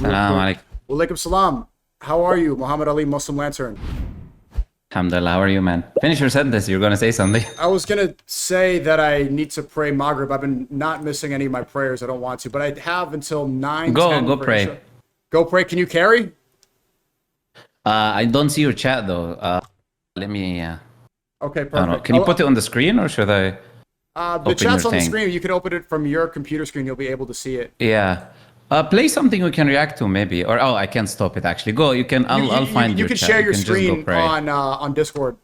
real Salam quick. alaikum. Walaikum salam. How are you, Muhammad Ali, Muslim Lantern? Alhamdulillah, how are you, man? Finish your sentence. You're gonna say something. I was gonna say that I need to pray Maghrib. I've been not missing any of my prayers. I don't want to, but I have until 9, Go, 10 go for pray. Isha. Go pray. Can you carry? I don't see your chat though. Let me. Okay, I don't know. perfect. Can you put it on the screen or should I The open chat's your on the thing? screen. You can open it from your computer screen. You'll be able to see it. Yeah. Play something we can react to maybe. Or I can't stop it actually. Go. You can. I'll find You your can chat. share You your can just go screen pray. on Discord.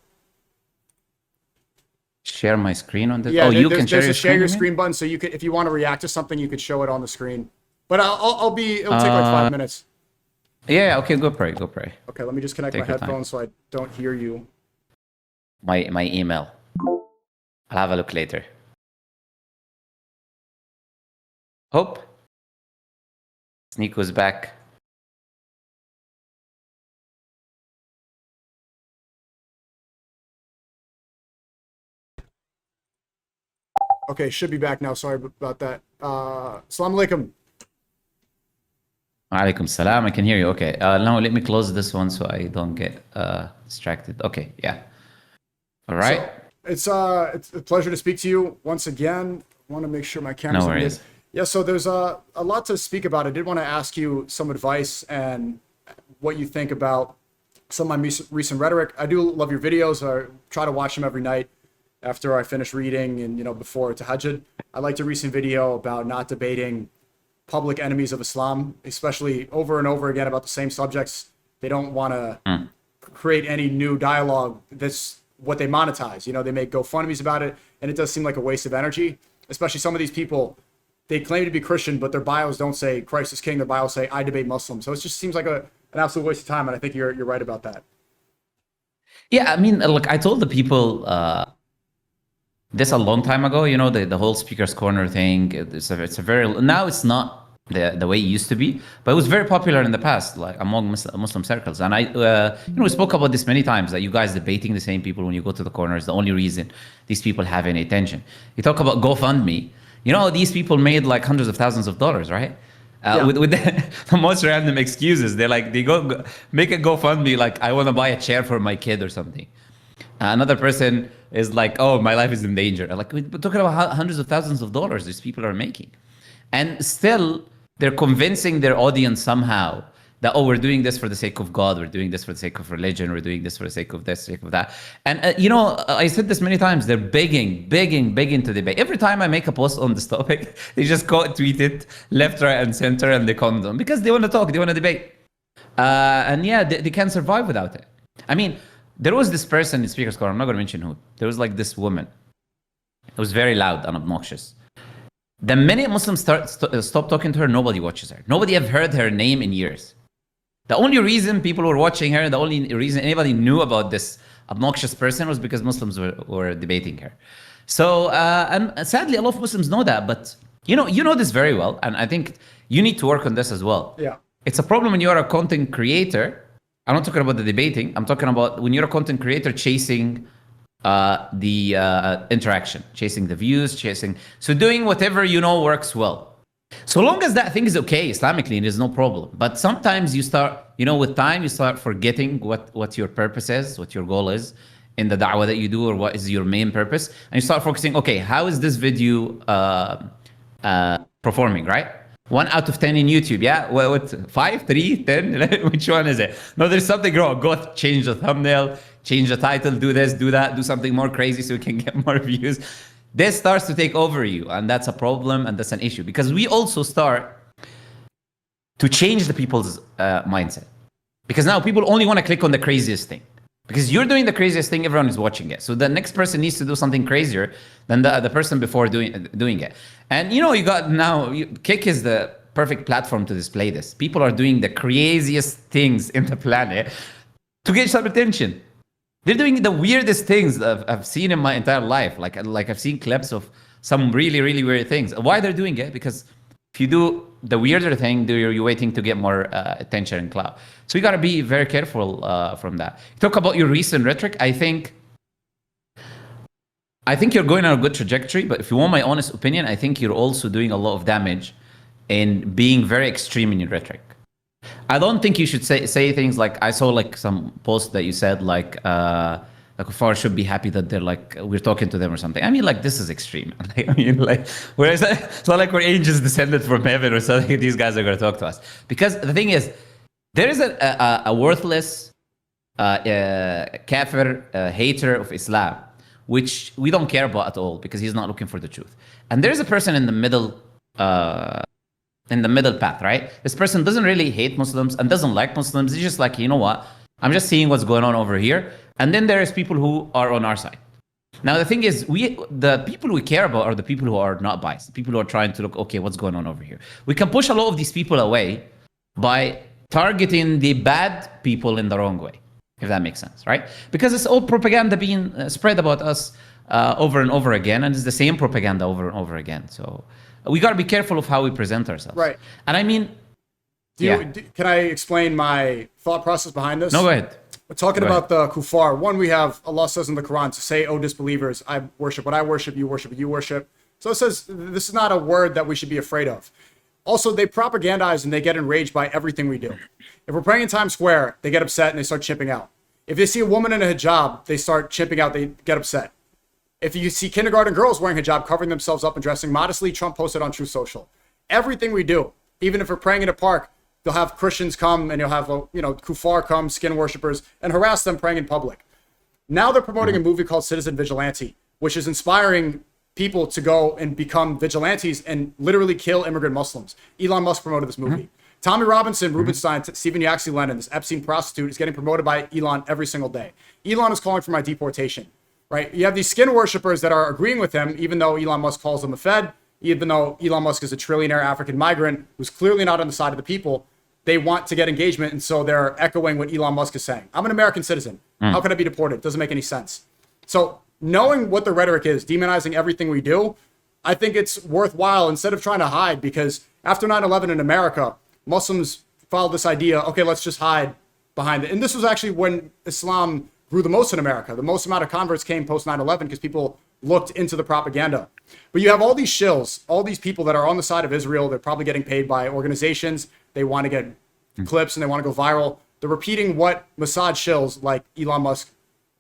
Share my screen on this. Yeah, Oh, you there's, can share there's your a share screen. your You mean? screen button, so you could, if you want to react to something, you could show it on the screen. But it'll take like 5 minutes. Yeah. Okay. Go pray. Go pray. Okay, let me just connect Take my your time. headphones so I don't hear you. My email. I'll have a look later. Hope. SNEAKO's back. Okay, should be back now. Sorry about that. Assalamu alaikum. Alaikum salam. I can hear you. Okay. Now let me close this one so I don't get distracted. Okay. Yeah. All right. So, it's a pleasure to speak to you once again. I want to make sure my camera's No on worries. good. Yeah, so there's a lot to speak about. I did want to ask you some advice and what you think about some of my recent rhetoric. I do love your videos. I try to watch them every night after I finish reading and, before Tahajjud. I liked a recent video about not debating public enemies of Islam, especially over and over again about the same subjects. They don't want to create any new dialogue. That's what they monetize. They make GoFundMes about it, and it does seem like a waste of energy, especially some of these people. They claim to be Christian, but their bios don't say Christ is king. Their bios say I debate Muslims. So it just seems like an absolute waste of time, and I think you're right about that. Yeah. I mean, look, I told the people this a long time ago. The whole speaker's corner thing. It's a very now it's not the way it used to be, but it was very popular in the past, like among Muslim circles. And we spoke about this many times that you guys debating the same people when you go to the corner is the only reason these people have any attention. You talk about GoFundMe. These people made like hundreds of thousands of dollars, right? Yeah. With the most random excuses. They go make a GoFundMe like I want to buy a chair for my kid or something. Another person is like, oh, my life is in danger. Like we're talking about hundreds of thousands of dollars these people are making, and still they're convincing their audience somehow that, oh, we're doing this for the sake of God, we're doing this for the sake of religion, we're doing this for the sake of this, sake of that. And I said this many times. They're begging to debate. Every time I make a post on this topic, they just tweet it left, right, and center, and they comment on because they want to talk, they want to debate, and yeah, they can't survive without it. I mean, there was this person in Speaker's Corner. I'm not going to mention who. There was like this woman. It was very loud and obnoxious. The minute Muslims stop talking to her, nobody watches her. Nobody have heard her name in years. The only reason people were watching her, the only reason anybody knew about this obnoxious person was because Muslims were debating her. So, and sadly, a lot of Muslims know that, but you know this very well, and I think you need to work on this as well. Yeah. It's a problem when you're a content creator. I'm not talking about the debating. I'm talking about when you're a content creator chasing the interaction, chasing the views, so doing whatever works well. So long as that thing is okay Islamically, there's no problem. But sometimes you start, with time, you start forgetting what your purpose is, what your goal is in the da'wah that you do, or what is your main purpose, and you start focusing. Okay, how is this video performing? Right. 1 out of 10 in YouTube, yeah? What 5, 3, 10? Which one is it? No, there's something wrong. Go change the thumbnail, change the title, do this, do that, do something more crazy so we can get more views. This starts to take over you, and that's a problem, and that's an issue. Because we also start to change the people's mindset. Because now people only want to click on the craziest thing. Because you're doing the craziest thing, everyone is watching it. So the next person needs to do something crazier than the person before doing it. And you got now, Kick is the perfect platform to display this. People are doing the craziest things in the planet to get some attention. They're doing the weirdest things that I've seen in my entire life. Like I've seen clips of some really, really weird things. Why they're doing it? Because if you do the weirder thing, you're waiting to get more attention and clout. So you got to be very careful from that. Talk about your recent rhetoric. I think you're going on a good trajectory, but if you want my honest opinion, I think you're also doing a lot of damage in being very extreme in your rhetoric. I don't think you should say things like, I saw like some post that you said like kuffar should be happy that they're like we're talking to them or something. I mean, like this is extreme. Like, I mean, like whereas it's not like we're angels descended from heaven or something. These guys are going to talk to us because the thing is, there is a worthless kafir hater of Islam, which we don't care about at all because he's not looking for the truth. And there's a person in the middle. In the middle path, right? This person doesn't really hate Muslims and doesn't like Muslims. He's just like, you know what? I'm just seeing what's going on over here. And then there's people who are on our side. Now, the thing is, the people we care about are the people who are not biased, the people who are trying to look, okay, what's going on over here? We can push a lot of these people away by targeting the bad people in the wrong way, if that makes sense, right? Because it's all propaganda being spread about us over and over again, and it's the same propaganda over and over again. So we got to be careful of how we present ourselves. Right. And I mean, can I explain my thought process behind this? No, go ahead. We're talking about the kuffar. One, we have Allah says in the Quran to say, "O disbelievers, I worship what I worship, you worship what you worship." So it says this is not a word that we should be afraid of. Also, they propagandize and they get enraged by everything we do. If we're praying in Times Square, they get upset and they start chipping out. If they see a woman in a hijab, they start chipping out, they get upset. If you see kindergarten girls wearing hijab, covering themselves up and dressing modestly, Trump posted on Truth Social. Everything we do, even if we're praying in a park, you'll have Christians come and you'll have, kuffar come, skin worshippers, and harass them praying in public. Now they're promoting a movie called Citizen Vigilante, which is inspiring people to go and become vigilantes and literally kill immigrant Muslims. Elon Musk promoted this movie. Tommy Robinson, Rubenstein, Stephen Yaxley Lennon, this Epstein prostitute, is getting promoted by Elon every single day. Elon is calling for my deportation. Right? You have these skin worshippers that are agreeing with him, even though Elon Musk calls them a Fed, even though Elon Musk is a trillionaire African migrant who's clearly not on the side of the people. They want to get engagement, and so they're echoing what Elon Musk is saying. I'm an American citizen. How can I be deported? Doesn't make any sense. So knowing what the rhetoric is, demonizing everything we do, I think it's worthwhile instead of trying to hide, because after 9/11 in America, Muslims followed this idea, okay, let's just hide behind it. And this was actually when Islam grew the most in America. The most amount of converts came post 9/11 because people looked into the propaganda. But you have all these shills, all these people that are on the side of Israel. They're probably getting paid by organizations. They want to get clips and they want to go viral. They're repeating what Mossad shills like Elon Musk,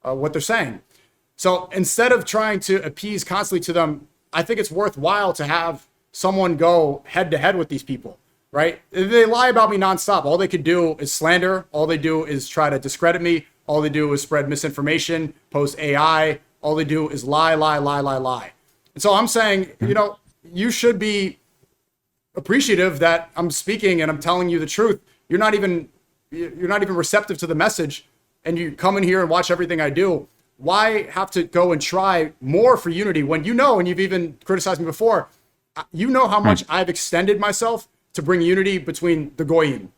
what they're saying. So instead of trying to appease constantly to them, I think it's worthwhile to have someone go head to head with these people, right? They lie about me nonstop. All they could do is slander. All they do is try to discredit me. All they do is spread misinformation, post AI. All they do is lie. And so I'm saying, you should be appreciative that I'm speaking and I'm telling you the truth. You're not even receptive to the message, and you come in here and watch everything I do. Why have to go and try more for unity when and you've even criticized me before, how much I've extended myself to bring unity between the Goyim.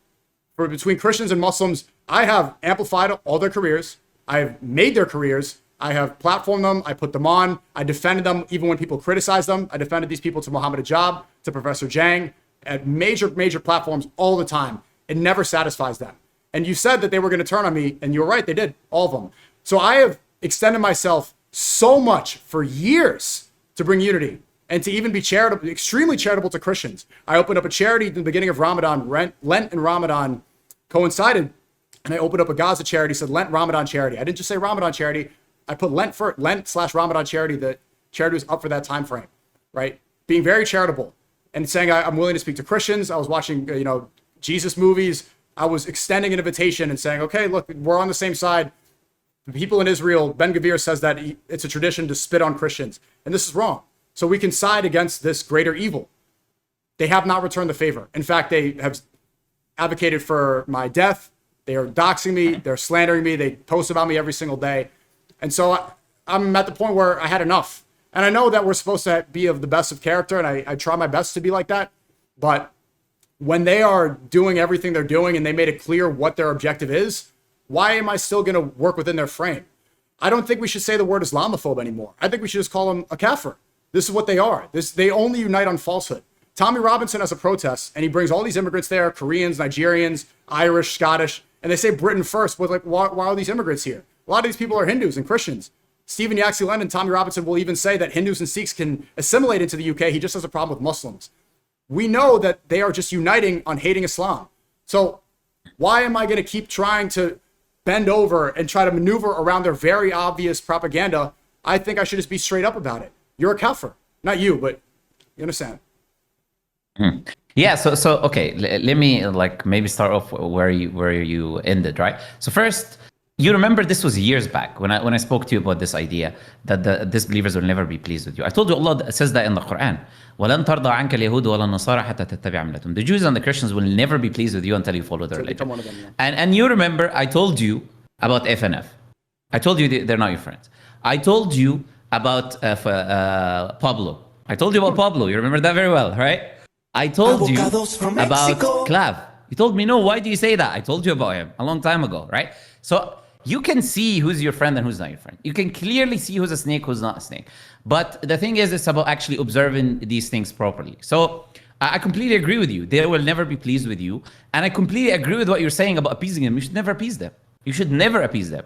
Between Christians and Muslims, I have amplified all their careers. I have made their careers. I have platformed them. I put them on. I defended them even when people criticized them. I defended these people to Mohammed Ajab, to Professor Jang, at major platforms all the time. It never satisfies them. And you said that they were going to turn on me, and you were right, they did, all of them. So I have extended myself so much for years to bring unity and to even be charitable, extremely charitable to Christians. I opened up a charity at the beginning of Ramadan. Lent and Ramadan coincided, and I opened up a Gaza charity, said Lent Ramadan charity. I didn't just say Ramadan charity. I put Lent/Ramadan charity. The charity was up for that time frame, right? Being very charitable and saying I'm willing to speak to Christians. I was watching, Jesus movies. I was extending an invitation and saying, okay, look, we're on the same side. The people in Israel, Ben Gvir says that it's a tradition to spit on Christians, and this is wrong. So we can side against this greater evil. They have not returned the favor. In fact, they have advocated for my death. They are doxing me. They're slandering me. They post about me every single day. And so I'm at the point where I had enough. And I know that we're supposed to be of the best of character, and I try my best to be like that. But when they are doing everything they're doing and they made it clear what their objective is, why am I still going to work within their frame? I don't think we should say the word Islamophobe anymore. I think we should just call them a kafir. This is what they are. They only unite on falsehood. Tommy Robinson has a protest, and he brings all these immigrants there, Koreans, Nigerians, Irish, Scottish, and they say Britain first. But like, why are these immigrants here? A lot of these people are Hindus and Christians. Stephen Yaxley Lennon, Tommy Robinson will even say that Hindus and Sikhs can assimilate into the UK. He just has a problem with Muslims. We know that they are just uniting on hating Islam. So Why am I going to keep trying to bend over and try to maneuver around their very obvious propaganda? I think I should just be straight up about it. You're a kafir. Not you, but you understand. Yeah, so okay, let me like maybe start off where you ended, right? So first, you remember this was years back when I spoke to you about this idea that the disbelievers will never be pleased with you. I told you Allah says that in the Quran. وَلَن تَرْضَى عَنْكَ الْيَهُودُ وَلَا النَّصَارَى حَتَّى تَتَّبِعَ مِلَّتَهُم. The Jews and the Christians will never be pleased with you until you follow their religion. Become one of them, yeah. And you remember I told you about FNF. I told you they're not your friends. I told you about Pablo. I told you about Pablo. You remember that very well, right? I told you about Clav. You told me, no, why do you say that? I told you about him a long time ago, right? So you can see who's your friend and who's not your friend. You can clearly see who's a snake, who's not a snake. But the thing is, it's about actually observing these things properly. So I completely agree with you. They will never be pleased with you. And I completely agree with what you're saying about appeasing them. You should never appease them. You should never appease them.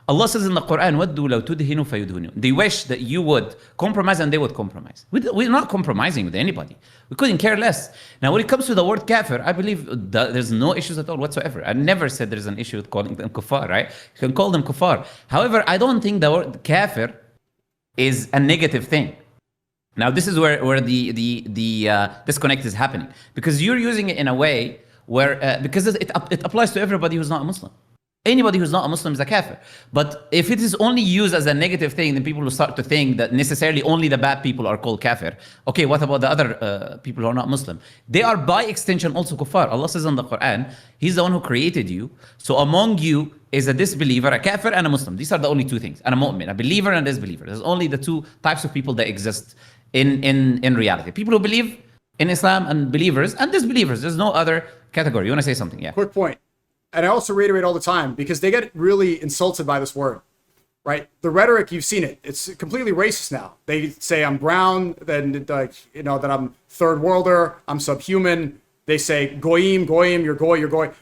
Allah says in the Quran, وَدُّوا لَوْ تُدْهِنُوا فَيُدْهِنُوا. They wish that you would compromise and they would compromise. We're not compromising with anybody. We couldn't care less. Now, when it comes to the word kafir, I believe there's no issues at all whatsoever. I never said there's an issue with calling them kuffar, right? You can call them kuffar. However, I don't think the word kafir is a negative thing. Now, this is where the disconnect is happening. Because you're using it in a way where, because it applies to everybody who's not a Muslim. Anybody who's not a Muslim is a kafir. But if it is only used as a negative thing, then people will start to think that necessarily only the bad people are called kafir. Okay, what about the other people who are not Muslim? They are by extension also kuffar. Allah says in the Quran, He's the one who created you. So among you is a disbeliever, a kafir, and a Muslim. These are the only two things. And a mu'min, a believer and a disbeliever. There's only the two types of people that exist in reality. People who believe in Islam and believers and disbelievers. There's no other category. You want to say something? Yeah. Quick point. And I also reiterate all the time because they get really insulted by this word, right? The rhetoric, you've seen it. It's completely racist now. They say I'm brown, then that I'm third worlder, I'm subhuman. They say goyim, you're goy.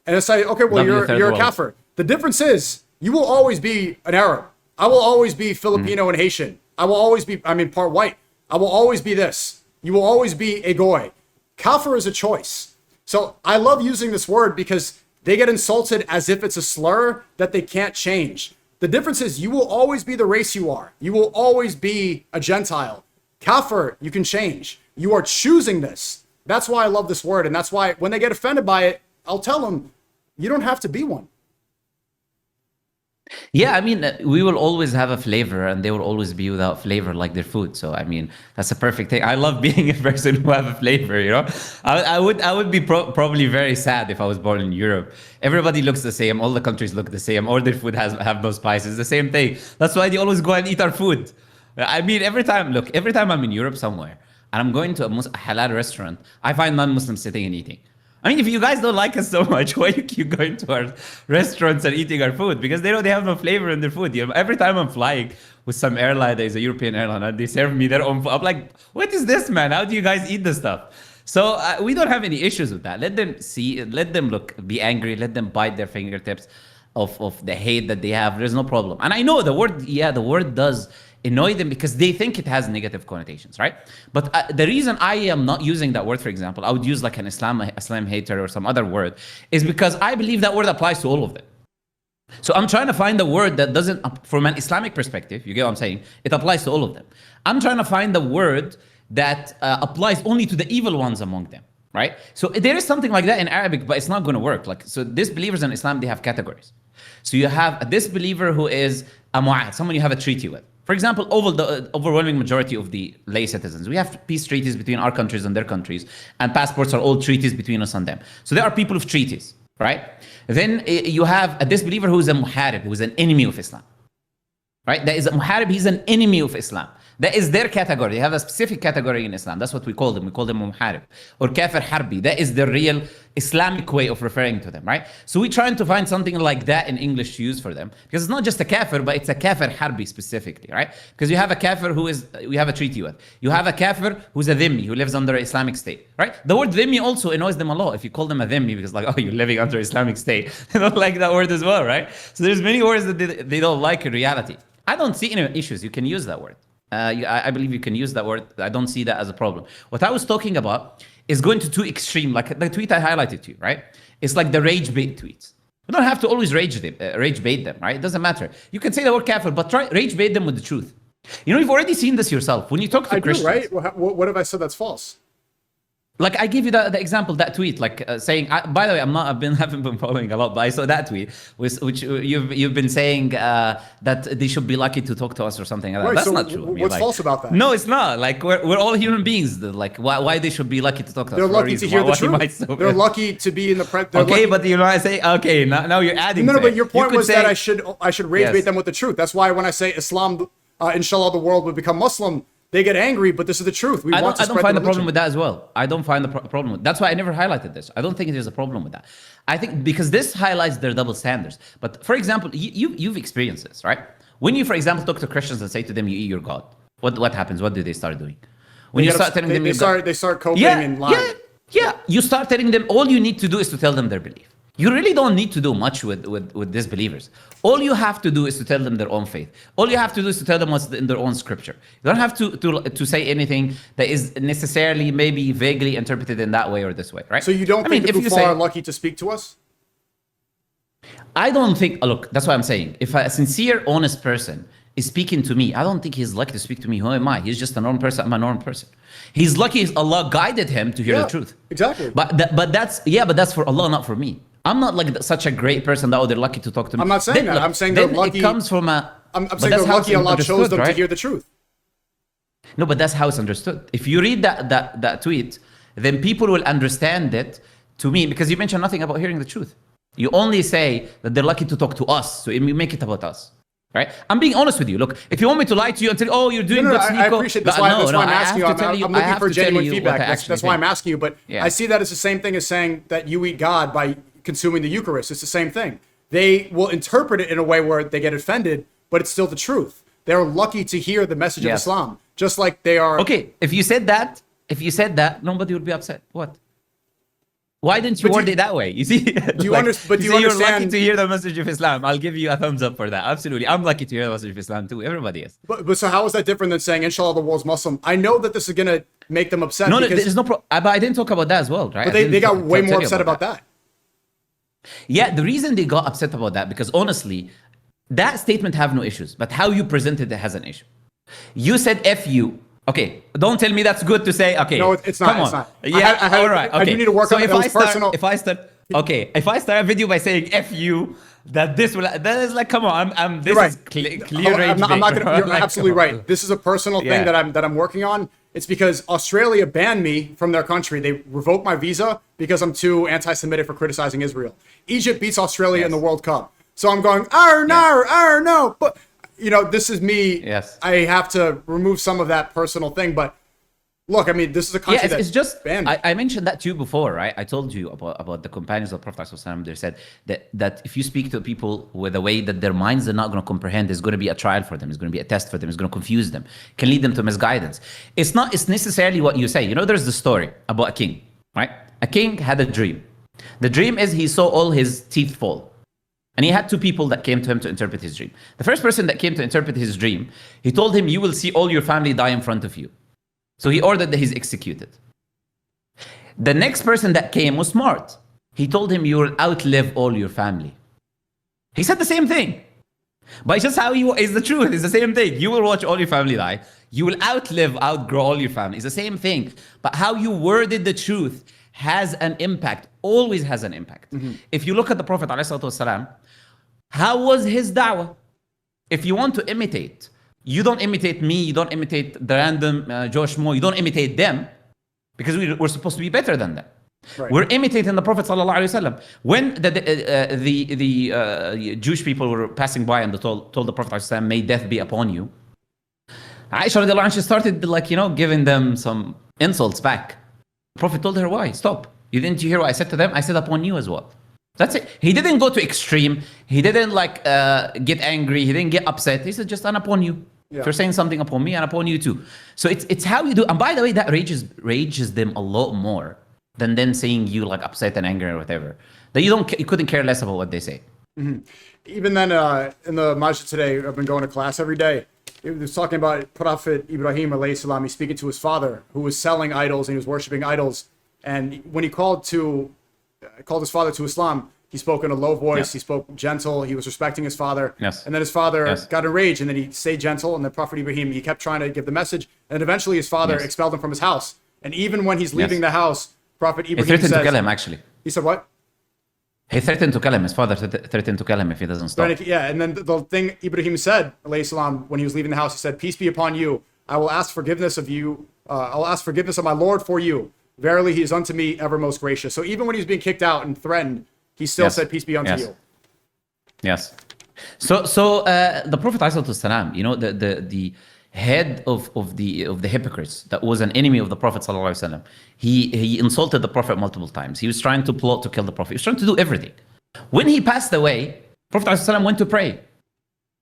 And it's like, okay, well, you're a kafir. The difference is you will always be an Arab. I will always be Filipino and Haitian. I will always be, part white. I will always be this. You will always be a goy. Kafir is a choice. So I love using this word because they get insulted as if it's a slur that they can't change. The difference is you will always be the race you are. You will always be a Gentile. Kafir, you can change. You are choosing this. That's why I love this word. And that's why when they get offended by it, I'll tell them, you don't have to be one. Yeah, I mean, we will always have a flavor and they will always be without flavor like their food. So, I mean, that's a perfect thing. I love being a person who have a flavor, you know? I would be probably very sad if I was born in Europe. Everybody looks the same. All the countries look the same. All their food have no spices. The same thing. That's why they always go and eat our food. I mean, every time I'm in Europe somewhere and I'm going to a halal restaurant, I find non-Muslims sitting and eating. I mean, if you guys don't like us so much, why you keep going to our restaurants and eating our food? Because they know they have no flavor in their food. You know, every time I'm flying with some airline that is a European airline and they serve me their own food, I'm like, what is this, man? How do you guys eat this stuff? So we don't have any issues with that. Let them see, let them be angry, let them bite their fingertips of the hate that they have. There's no problem. And I know the word does annoy them because they think it has negative connotations, right? But the reason I am not using that word, for example, I would use like an Islam hater or some other word, is because I believe that word applies to all of them. So I'm trying to find the word that doesn't, from an Islamic perspective, you get what I'm saying? It applies to all of them. I'm trying to find the word that applies only to the evil ones among them, right? So there is something like that in Arabic, but it's not going to work. Like, so disbelievers in Islam, they have categories. So you have a disbeliever who is a mu'ahad, someone you have a treaty with. For example, the overwhelming majority of the lay citizens, we have peace treaties between our countries and their countries, and passports are all treaties between us and them. So there are people of treaties, right? Then you have a disbeliever who is a muharib, who is an enemy of Islam, right? That is a muharib, he's an enemy of Islam. That is their category. They have a specific category in Islam. That's what we call them. We call them muharib or kafir harbi. That is the real Islamic way of referring to them, right? So we're trying to find something like that in English to use for them because it's not just a kafir, but it's a kafir harbi specifically, right? Because you have a kafir we have a treaty with. You have a kafir who's a dhimmi, who lives under an Islamic state, right? The word dhimmi also annoys them a lot. If you call them a dhimmi because like, oh, you're living under Islamic state. They don't like that word as well, right? So there's many words that they don't like in reality. I don't see any issues. You can use that word. I believe you can use that word. I don't see that as a problem. What I was talking about is going to too extreme, like the tweet I highlighted to you, right? It's like the rage bait tweets. You don't have to always rage bait them, right? It doesn't matter. You can say the word kafir, but try rage bait them with the truth. You know, you've already seen this yourself. When you talk to Christians, right? What have I said that's false? Like I give you the example, that tweet, like saying. By the way, haven't been following a lot, but I saw that tweet, which you've been saying that they should be lucky to talk to us or something like that. Right, That's so not true. I mean, what's like, false about that? No, it's not. Like we're all human beings. Like why they should be lucky to talk to us? They're lucky to hear the truth. They're lucky to be in the Okay, but you know, I say okay. Now you're adding. No, to but it. your point was that I should rage bait Yes. them with the truth. That's why when I say Islam, inshallah, the world would become Muslim. They get angry, but this is the truth. I don't find the problem with that as well. I don't find the problem with. That's why I never highlighted this. I don't think there's a problem with that. I think because this highlights their double standards. But for example, you've experienced this, right? When you, for example, talk to Christians and say to them, "You eat your God," what happens? What do they start doing? When you start telling them, they start coping and lying. Yeah. You start telling them all you need to do is to tell them their belief. You really don't need to do much with disbelievers. All you have to do is to tell them their own faith. All you have to do is to tell them what's in their own scripture. You don't have to say anything that is necessarily maybe vaguely interpreted in that way or this way, right? So you don't think the kuffar are lucky to speak to us? I don't think, look, that's what I'm saying. If a sincere, honest person is speaking to me, I don't think he's lucky to speak to me. Who am I? He's just a normal person. I'm a normal person. He's lucky Allah guided him to hear the truth. Exactly. But that's for Allah, not for me. I'm not like such a great person that they're lucky to talk to me. I'm not saying that. I'm saying they're lucky. It comes from a. I'm saying they're lucky Allah chose them to hear the truth. No, but that's how it's understood. If you read that tweet, then people will understand it to me, because you mentioned nothing about hearing the truth. You only say that they're lucky to talk to us, so you make it about us. Right? I'm being honest with you. Look, if you want me to lie to you and tell, oh, you're doing good, SNEAKO. I appreciate that's why I'm asking you. I'm looking for genuine feedback. That's why I'm asking you. But I see that as the same thing as saying that you eat God by consuming the Eucharist. It's the same thing. They will interpret it in a way where they get offended, but it's still the truth. They're lucky to hear the message of Islam, just like they are. Okay, if you said that, nobody would be upset. What? Why didn't you word it that way? You see, do you understand? You're lucky to hear the message of Islam. I'll give you a thumbs up for that. Absolutely, I'm lucky to hear the message of Islam too. Everybody is. But so how is that different than saying, "Inshallah, the world's Muslim"? I know that this is gonna make them upset. No, there's no problem. But I didn't talk about that as well, right? But they got way more upset about that. Yeah, the reason they got upset about that, because honestly, that statement have no issues, but how you presented it has an issue. You said "F you." Okay, don't tell me that's good to say. Okay, no, it's not. Come on. It's not. Yeah, all right. Okay. I do need to work on it. Personal. If I start a video by saying "F you," that is like, come on, this is clear rage. I'm not gonna. You're absolutely right. This is a personal thing that I'm working on. It's because Australia banned me from their country. They revoked my visa because I'm too anti-Semitic for criticizing Israel. Egypt beats Australia in the World Cup, so I'm going, no, but. You know, this is me. Yes. I have to remove some of that personal thing. But look, I mean, this is a country it's just banned. I mentioned that to you before, right? I told you about the companions of Prophet ﷺ. They said that if you speak to people with a way that their minds are not going to comprehend, it's going to be a trial for them. It's going to be a test for them. It's going to confuse them. It can lead them to misguidance. It's necessarily what you say. You know, there's the story about a king, right? A king had a dream. The dream is he saw all his teeth fall. And he had two people that came to him to interpret his dream. The first person that came to interpret his dream, he told him, you will see all your family die in front of you. So he ordered that he's executed. The next person that came was smart. He told him, you will outlive all your family. He said the same thing. But it's just how is the truth. It's the same thing. You will watch all your family die. You will outgrow all your family. It's the same thing. But how you worded the truth has an impact, always has an impact. Mm-hmm. If you look at the Prophet ﷺ, how was his da'wah? If you want to imitate, you don't imitate me, you don't imitate the random Josh Moore, you don't imitate them, because we're supposed to be better than them. Right. We're imitating the Prophet ﷺ. When the Jewish people were passing by and they told the Prophet ﷺ, may death be upon you, Aisha radiallahu anha, she started giving them some insults back. The Prophet told her, why? Stop. You hear what I said to them? I said upon you as well. That's it. He didn't go to extreme. He didn't get angry. He didn't get upset. He said, just upon you. Yeah. If you're saying something upon me and upon you too. So it's how you do. And by the way, that rages them a lot more than them saying you upset and angry or whatever. That you couldn't care less about what they say. Mm-hmm. Even then, in the masjid today, I've been going to class every day. He was talking about Prophet Ibrahim alayhi salam. He's speaking to his father, who was selling idols and he was worshiping idols. And when he called to called his father to Islam, he spoke in a low voice. Yes. He spoke gentle. He was respecting his father. Yes. And then his father Yes. got enraged, and then he stayed gentle. And then Prophet Ibrahim, he kept trying to give the message. And eventually his father Yes. expelled him from his house. And even when he's leaving Yes. the house, Prophet He Ibrahim threatened to says, kill him, actually. he said what? He threatened to kill him. His father threatened to kill him if he doesn't stop. Yeah, and then the thing Ibrahim said, alayhi salam, when he was leaving the house, he said, "Peace be upon you. I will ask forgiveness of you. I'll ask forgiveness of my Lord for you. Verily, he is unto me ever most gracious." So even when he was being kicked out and threatened, he still Yes. said, "Peace be unto Yes. you." Yes. So the Prophet ﷺ, you know, the head of the hypocrites that was an enemy of the Prophet ﷺ, he insulted the Prophet multiple times. He was trying to plot to kill the Prophet. He was trying to do everything. When he passed away, Prophet ﷺ went to pray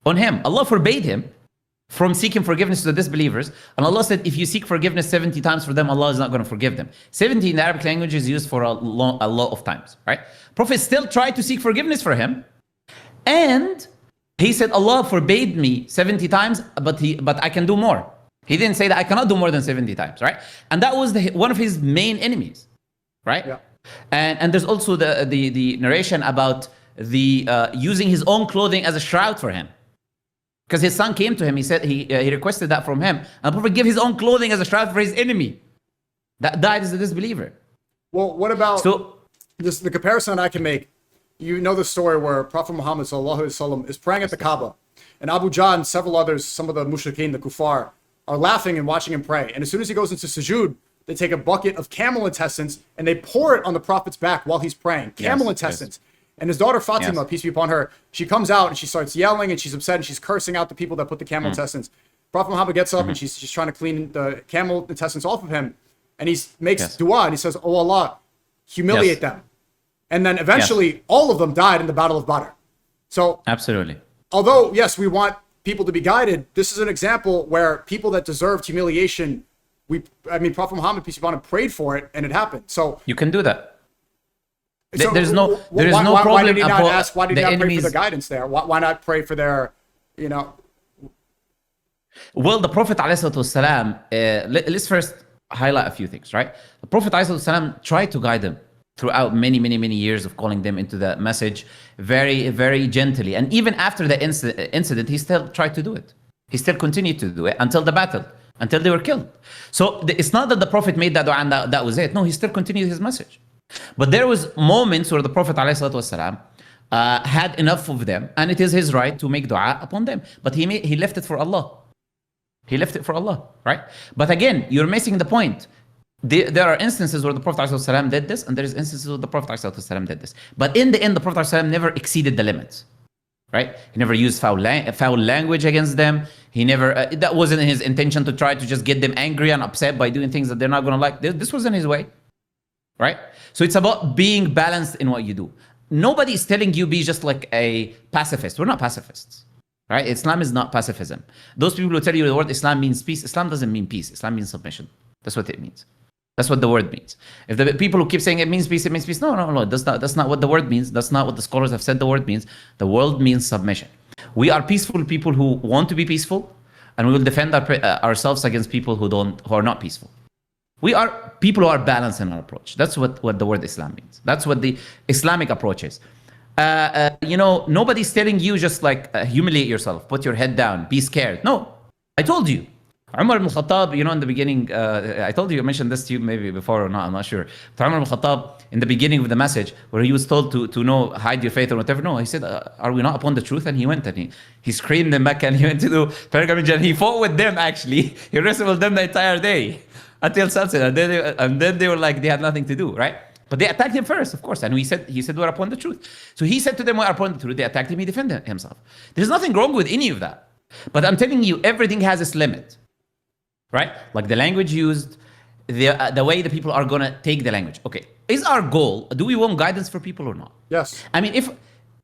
on him. Allah forbade him from seeking forgiveness to the disbelievers. And Allah said, if you seek forgiveness 70 times for them, Allah is not going to forgive them. 70 in the Arabic language is used for a lot of times, right? Prophet still tried to seek forgiveness for him. And he said, Allah forbade me 70 times, but I can do more. He didn't say that I cannot do more than 70 times, right? And that was one of his main enemies, right? Yeah. And there's also the narration about the using his own clothing as a shroud for him. Because his son came to him, he said he requested that from him. And the Prophet gave his own clothing as a shroud for his enemy that died as a disbeliever. Well, what about the comparison I can make? You know the story where Prophet Muhammad sallallahu alaihi wasallam is praying at the Kaaba, and Abu Jahl and several others, some of the mushrikeen, the kuffar, are laughing and watching him pray. And as soon as he goes into sujood, they take a bucket of camel intestines and they pour it on the Prophet's back while he's praying. Camel intestines. Yes. And his daughter Fatima, peace be upon her, she comes out and she starts yelling and she's upset and she's cursing out the people that put the camel intestines. Prophet Muhammad gets up and she's trying to clean the camel intestines off of him, and he makes dua and he says, "Oh Allah, humiliate them." And then eventually all of them died in the Battle of Badr. So absolutely. Although, yes, we want people to be guided, this is an example where people that deserved humiliation, Prophet Muhammad, peace be upon him, prayed for it and it happened. So you can do that. So there is no why problem. Did he not ask? Why did he not enemies... pray for the guidance there? Why not pray for their, you know? Well, the Prophet ﷺ, let's first highlight a few things, right? The Prophet ﷺ tried to guide them throughout many years of calling them into the message very, very gently. And even after the incident, he still tried to do it. He still continued to do it until the battle, until they were killed. So it's not that the Prophet made that dua and that was it. No, he still continued his message. But there was moments where the Prophet ﷺ had enough of them, and it is his right to make dua upon them. But he left it for Allah. He left it for Allah, right? But again, you're missing the point. There are instances where the Prophet ﷺ did this, and there is instances where the Prophet ﷺ did this. But in the end, the Prophet ﷺ never exceeded the limits, right? He never used foul language against them. He never, that wasn't his intention to try to just get them angry and upset by doing things that they're not going to like. This wasn't his way, right? So it's about being balanced in what you do. Nobody is telling you be just like a pacifist. We're not pacifists, right? Islam is not pacifism. Those people who tell you the word Islam means peace, Islam doesn't mean peace. Islam means submission. That's what it means. That's what the word means. If the people who keep saying it means peace, no. That's not what the word means. That's not what the scholars have said the word means. The word means submission. We are peaceful people who want to be peaceful, and we will defend ourselves against people who are not peaceful. We are people who are balanced in our approach. That's what the word Islam means. That's what the Islamic approach is. Nobody's telling you just like humiliate yourself, put your head down, be scared. No, I told you. Umar ibn Khattab, in the beginning, I told you, I mentioned this to you maybe before or not, I'm not sure. But Umar ibn Khattab, in the beginning of the message, where he was told to hide your faith or whatever, no, he said, are we not upon the truth? And he went and he screamed in Mecca and he went to do pilgrimage and he fought with them actually. He wrestled with them the entire day until sunset. And then they were like, they had nothing to do, right? But they attacked him first, of course. And he said, we're upon the truth. So he said to them, we're upon the truth. They attacked him, he defended himself. There's nothing wrong with any of that. But I'm telling you, everything has its limit. Right? Like the language used, the way the people are going to take the language. Okay. Is our goal, do we want guidance for people or not? Yes. I mean, if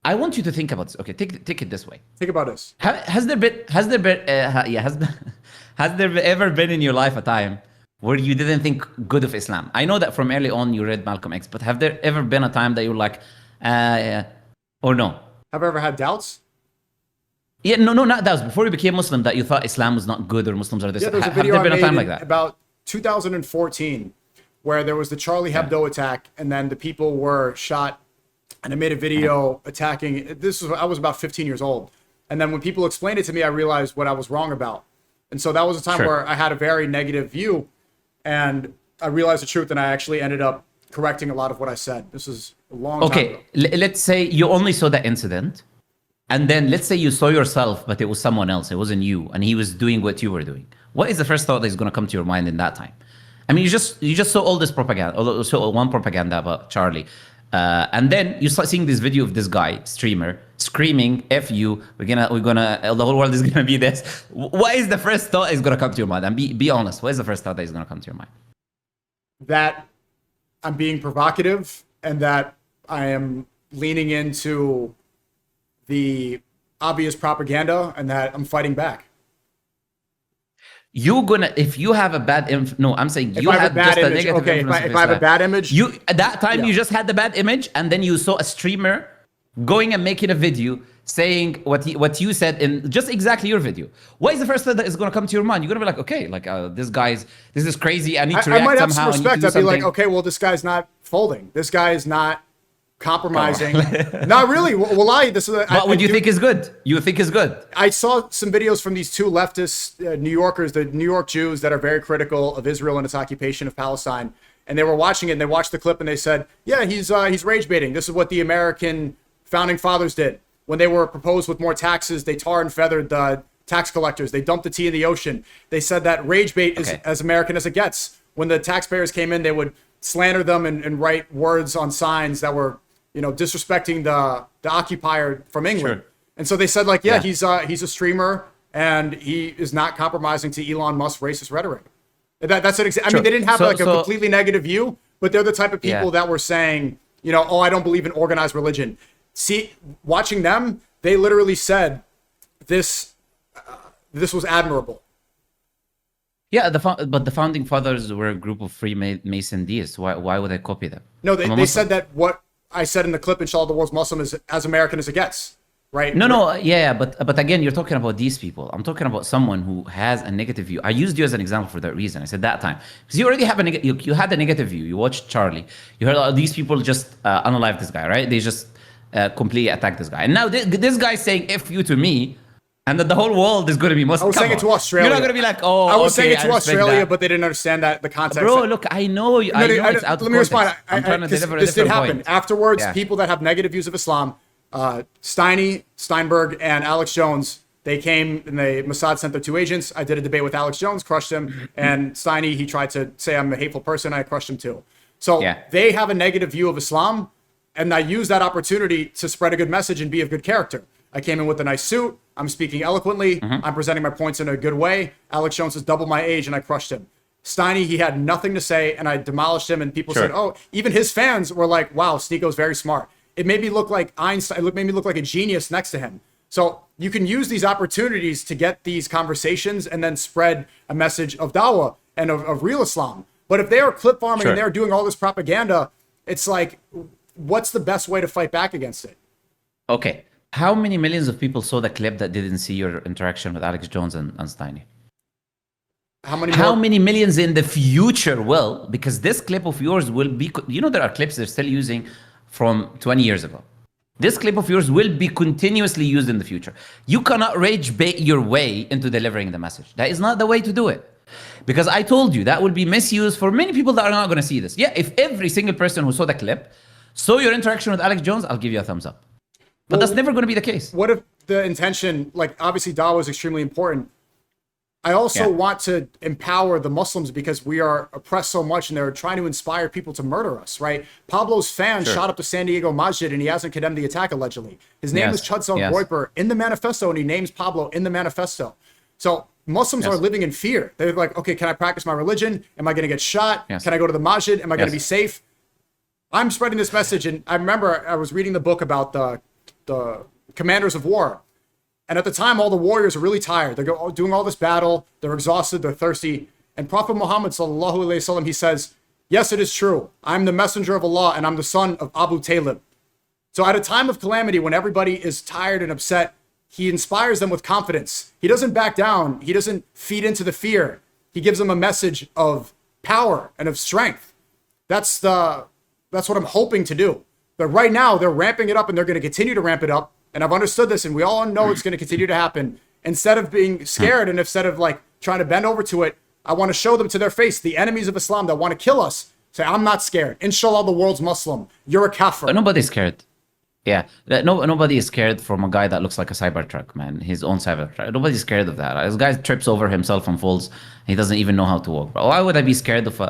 I want you to think about this. Okay, take it this way. Think about this. Has there ever been in your life a time where you didn't think good of Islam? I know that from early on you read Malcolm X, but have there ever been a time that you were like, or no? Have I ever had doubts? Yeah, no, not that was before you became Muslim that you thought Islam was not good or Muslims are this. Yeah, there's a video I made like that. About 2014 where there was the Charlie Hebdo attack, and then the people were shot, and I made a video attacking. I was about 15 years old. And then when people explained it to me, I realized what I was wrong about. And so that was a time where I had a very negative view, and I realized the truth, and I actually ended up correcting a lot of what I said. This is a long time ago. Let's say you only saw that incident, and then let's say you saw yourself, but it was someone else. It wasn't you, and he was doing what you were doing. What is the first thought that is going to come to your mind in that time? I mean, you just saw all this propaganda, saw one propaganda about Charlie. And then you start seeing this video of this guy, streamer, screaming, "F you! The whole world is gonna be this." What is the first thought that is gonna come to your mind? And be honest. What is the first thought that is gonna come to your mind? That I'm being provocative, and that I am leaning into the obvious propaganda, and that I'm fighting back. If you have a bad I'm saying you have just a image, negative influence. If I have a bad image, you at that time you just had the bad image, and then you saw a streamer going and making a video saying what you said in just exactly your video. What is the first thing that is going to come to your mind? You're going to be like, okay, like this is crazy. I need to react I might have somehow. some respect. I'd be like, okay, well, this guy's not folding. This guy is not compromising. Not really. Wallahi, this is. What would you think is good? You think is good? I saw some videos from these two leftist New Yorkers, the New York Jews that are very critical of Israel and its occupation of Palestine, and they were watching it and they watched the clip and they said, "Yeah, he's rage baiting. This is what the American founding fathers did when they were proposed with more taxes. They tar and feathered the tax collectors. They dumped the tea in the ocean. They said that rage bait is as American as it gets. When the taxpayers came in, they would slander them and write words on signs that were, disrespecting the occupier from England." Sure. And so they said, like, he's a streamer and he is not compromising to Elon Musk's racist rhetoric. That's an I mean, they didn't have a completely negative view, but they're the type of people that were saying, I don't believe in organized religion. See, watching them, they literally said this was admirable. Yeah, but the founding fathers were a group of Freemason deists. Why would I copy them? No, they said that what I said in the clip, inshallah, the world's Muslim is as American as it gets, right? No, but again, you're talking about these people. I'm talking about someone who has a negative view. I used you as an example for that reason. I said that time because you already have you had a negative view. You watched Charlie. You heard these people just unalive this guy, right? They just completely attack this guy, and now this guy saying "F you" to me. And that the whole world is going to be Muslim. I was saying it to Australia. You're not going to be like, oh, I was saying it to Australia, but they didn't understand the context. Bro, look, I know it's out of context. Let me respond. I'm trying to deliver a this did different happen. point. Afterwards, people that have negative views of Islam, Steinberg, and Alex Jones, they came and Mossad sent their two agents. I did a debate with Alex Jones, crushed him. And Steiny, he tried to say I'm a hateful person. I crushed him too. So they have a negative view of Islam, and I use that opportunity to spread a good message and be of good character. I came in with a nice suit. I'm speaking eloquently. I'm presenting my points in a good way. Alex Jones is double my age, and I crushed him. Steiny, he had nothing to say, and I demolished him. And people said, "Oh," even his fans were like, "Wow, SNEAKO's very smart." It made me look like Einstein. It made me look like a genius next to him. So you can use these opportunities to get these conversations and then spread a message of dawah and of real Islam. But if they are clip farming and they're doing all this propaganda, it's like, what's the best way to fight back against it? Okay. How many millions of people saw the clip that didn't see your interaction with Alex Jones and Steiny? How many millions in the future will? Because this clip of yours will be, there are clips they're still using from 20 years ago. This clip of yours will be continuously used in the future. You cannot rage bait your way into delivering the message. That is not the way to do it. Because I told you that will be misused for many people that are not going to see this. Yeah, if every single person who saw the clip saw your interaction with Alex Jones, I'll give you a thumbs up. But that's never going to be the case. What if the intention, like obviously dawah is extremely important. I also want to empower the Muslims because we are oppressed so much and they're trying to inspire people to murder us, right? Pablo's fans shot up the San Diego Masjid and he hasn't condemned the attack allegedly. His name is Chudzone Groyper in the manifesto and he names Pablo in the manifesto. So Muslims are living in fear. They're like, okay, can I practice my religion? Am I going to get shot? Can I go to the Masjid? Am I going to be safe? I'm spreading this message. And I remember I was reading the book about the commanders of war. And at the time, all the warriors are really tired. They're doing all this battle. They're exhausted. They're thirsty. And Prophet Muhammad, sallallahu alaihi wasallam, he says, yes, it is true. I'm the messenger of Allah and I'm the son of Abu Talib. So at a time of calamity, when everybody is tired and upset, he inspires them with confidence. He doesn't back down. He doesn't feed into the fear. He gives them a message of power and of strength. That's what I'm hoping to do. But right now they're ramping it up, and they're going to continue to ramp it up. And I've understood this, and we all know it's going to continue to happen. Instead of being scared and instead of like trying to bend over to it, I want to show them to their face, the enemies of Islam that want to kill us. Say, I'm not scared. Inshallah, the world's Muslim. You're a kafir. But nobody's scared. Yeah, nobody is scared from a guy that looks like a Cybertruck, man. His own Cybertruck. Nobody's scared of that. This guy trips over himself and falls. He doesn't even know how to walk. Bro. Why would I be scared of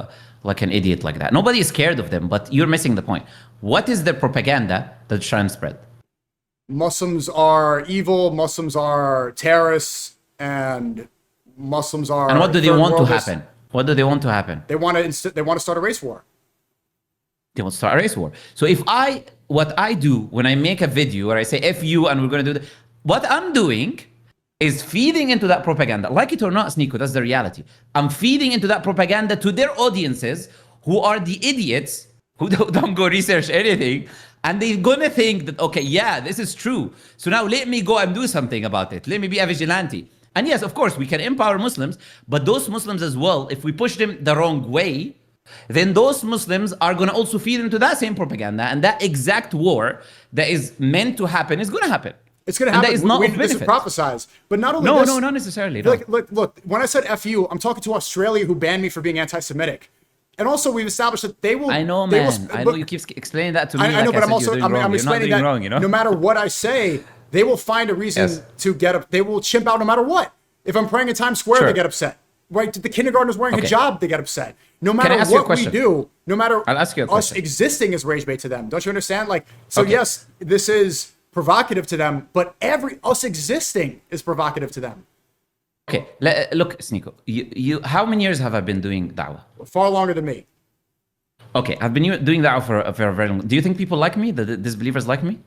like an idiot like that? Nobody is scared of them, but you're missing the point. What is the propaganda that's trying to spread? Muslims are evil. Muslims are terrorists, and Muslims are. And what do they want to happen? What do they want to happen? They want to start a race war. They want to start a race war. So what I do when I make a video where I say F you and we're going to do that, what I'm doing is feeding into that propaganda. Like it or not, SNEAKO, that's the reality. I'm feeding into that propaganda to their audiences who are the idiots who don't go research anything. And they're going to think that, okay, yeah, this is true. So now let me go and do something about it. Let me be a vigilante. And yes, of course, we can empower Muslims, but those Muslims as well, if we push them the wrong way, then those Muslims are going to also feed into that same propaganda, and that exact war that is meant to happen is going to happen. It's going to happen. And that is not this is prophesized. But not only no, not necessarily. No. Look, when I said F you, I'm talking to Australia, who banned me for being anti-Semitic. And also, we've established that they will. I know, man. I know you keep explaining that to me. I know, but I'm explaining that wrong, you know? No matter what I say, they will find a reason to get up. They will chimp out no matter what. If I'm praying in Times Square, they get upset. Right? The kindergartner's wearing hijab, they get upset. No matter what we do, no matter us existing is rage bait to them. Don't you understand? Like, so yes, this is provocative to them, but us existing is provocative to them. Okay, look, SNEAKO, you how many years have I been doing da'wah? Far longer than me. Okay, I've been doing da'wah for a very long. Do you think people like me? The disbelievers like me?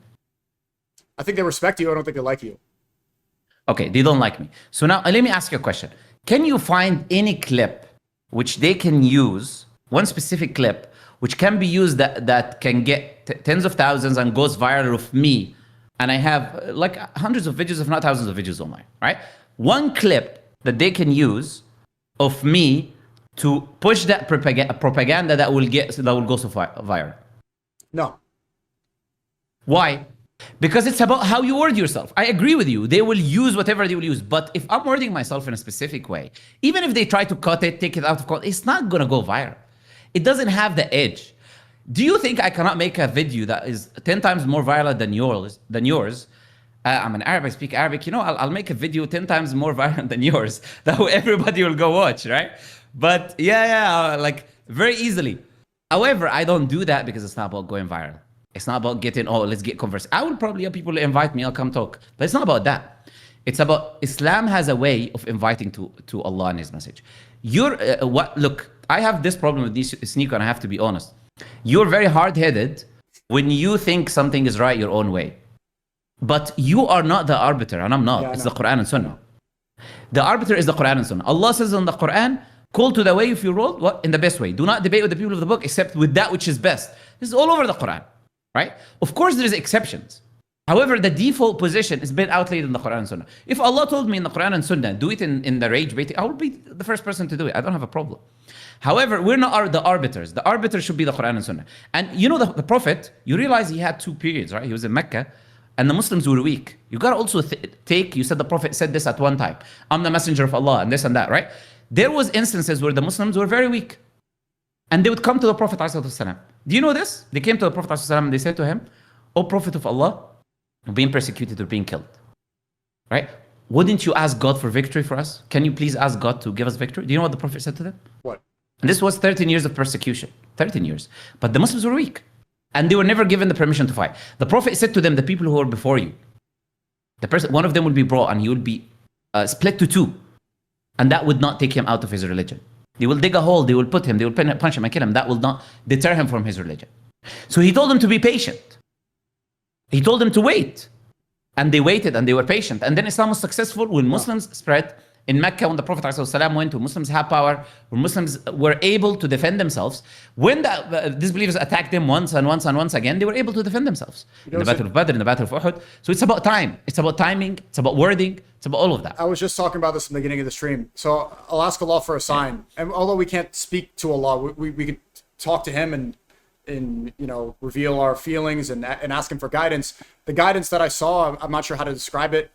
I think they respect you. I don't think they like you. Okay, they don't like me. So now let me ask you a question. Can you find any clip which they can use, one specific clip, which can be used that can get tens of thousands and goes viral of me, and I have like hundreds of videos, if not thousands of videos online, right? One clip that they can use of me to push that propaganda that will go so viral. No. Why? Because it's about how you word yourself. I agree with you. They will use whatever they will use. But if I'm wording myself in a specific way, even if they try to cut it, take it out of context, it's not going to go viral. It doesn't have the edge. Do you think I cannot make a video that is 10 times more viral than yours? I'm an Arab, I speak Arabic. You know, I'll make a video 10 times more viral than yours. That way everybody will go watch, right? But like very easily. However, I don't do that because it's not about going viral. It's not about getting, let's get conversation. I will probably have people invite me, I'll come talk. But it's not about that. It's about Islam has a way of inviting to Allah and His message. Look, I have this problem with this SNEAKO, and I have to be honest. You're very hard-headed when you think something is right your own way. But you are not the arbiter, and I'm not. It's the Quran and Sunnah. The arbiter is the Quran and Sunnah. Allah says in the Quran, call to the way if you roll, what? In the best way. Do not debate with the people of the book except with that which is best. This is all over the Quran. Right? Of course, there's exceptions. However, the default position is been outlaid in the Quran and Sunnah. If Allah told me in the Quran and Sunnah, do it in the rage baiting, I will be the first person to do it. I don't have a problem. However, we're not the arbiters. The arbiter should be the Quran and Sunnah. And you know the Prophet, you realize he had 2 periods, right? He was in Mecca, and the Muslims were weak. You got to also you said the Prophet said this at one time. I'm the messenger of Allah, and this and that, right? There was instances where the Muslims were very weak. And they would come to the Prophet ﷺ. Do you know this? They came to the Prophet ﷺ and they said to him, O Prophet of Allah, we're being persecuted or being killed. Right? Wouldn't you ask God for victory for us? Can you please ask God to give us victory? Do you know what the Prophet said to them? What? And this was 13 years of persecution. 13 years. But the Muslims were weak. And they were never given the permission to fight. The Prophet said to them, the people who are before you, one of them will be brought and he will be split to 2. And that would not take him out of his religion. They will dig a hole, they will put him, they will punch him and kill him. That will not deter him from his religion. So he told them to be patient. He told them to wait. And they waited and they were patient. And then Islam was successful when Muslims spread in Mecca, when the Prophet ﷺ went, when Muslims had power, when Muslims were able to defend themselves. When the disbelievers attacked them once and once and once again, they were able to defend themselves. In the Battle of Badr, in the Battle of Uhud. So it's about time. It's about timing. It's about wording. It's about all of that. I was just talking about this in the beginning of the stream. So I'll ask Allah for a sign. And although we can't speak to Allah, we could talk to him and reveal our feelings and ask him for guidance. The guidance that I saw, I'm not sure how to describe it.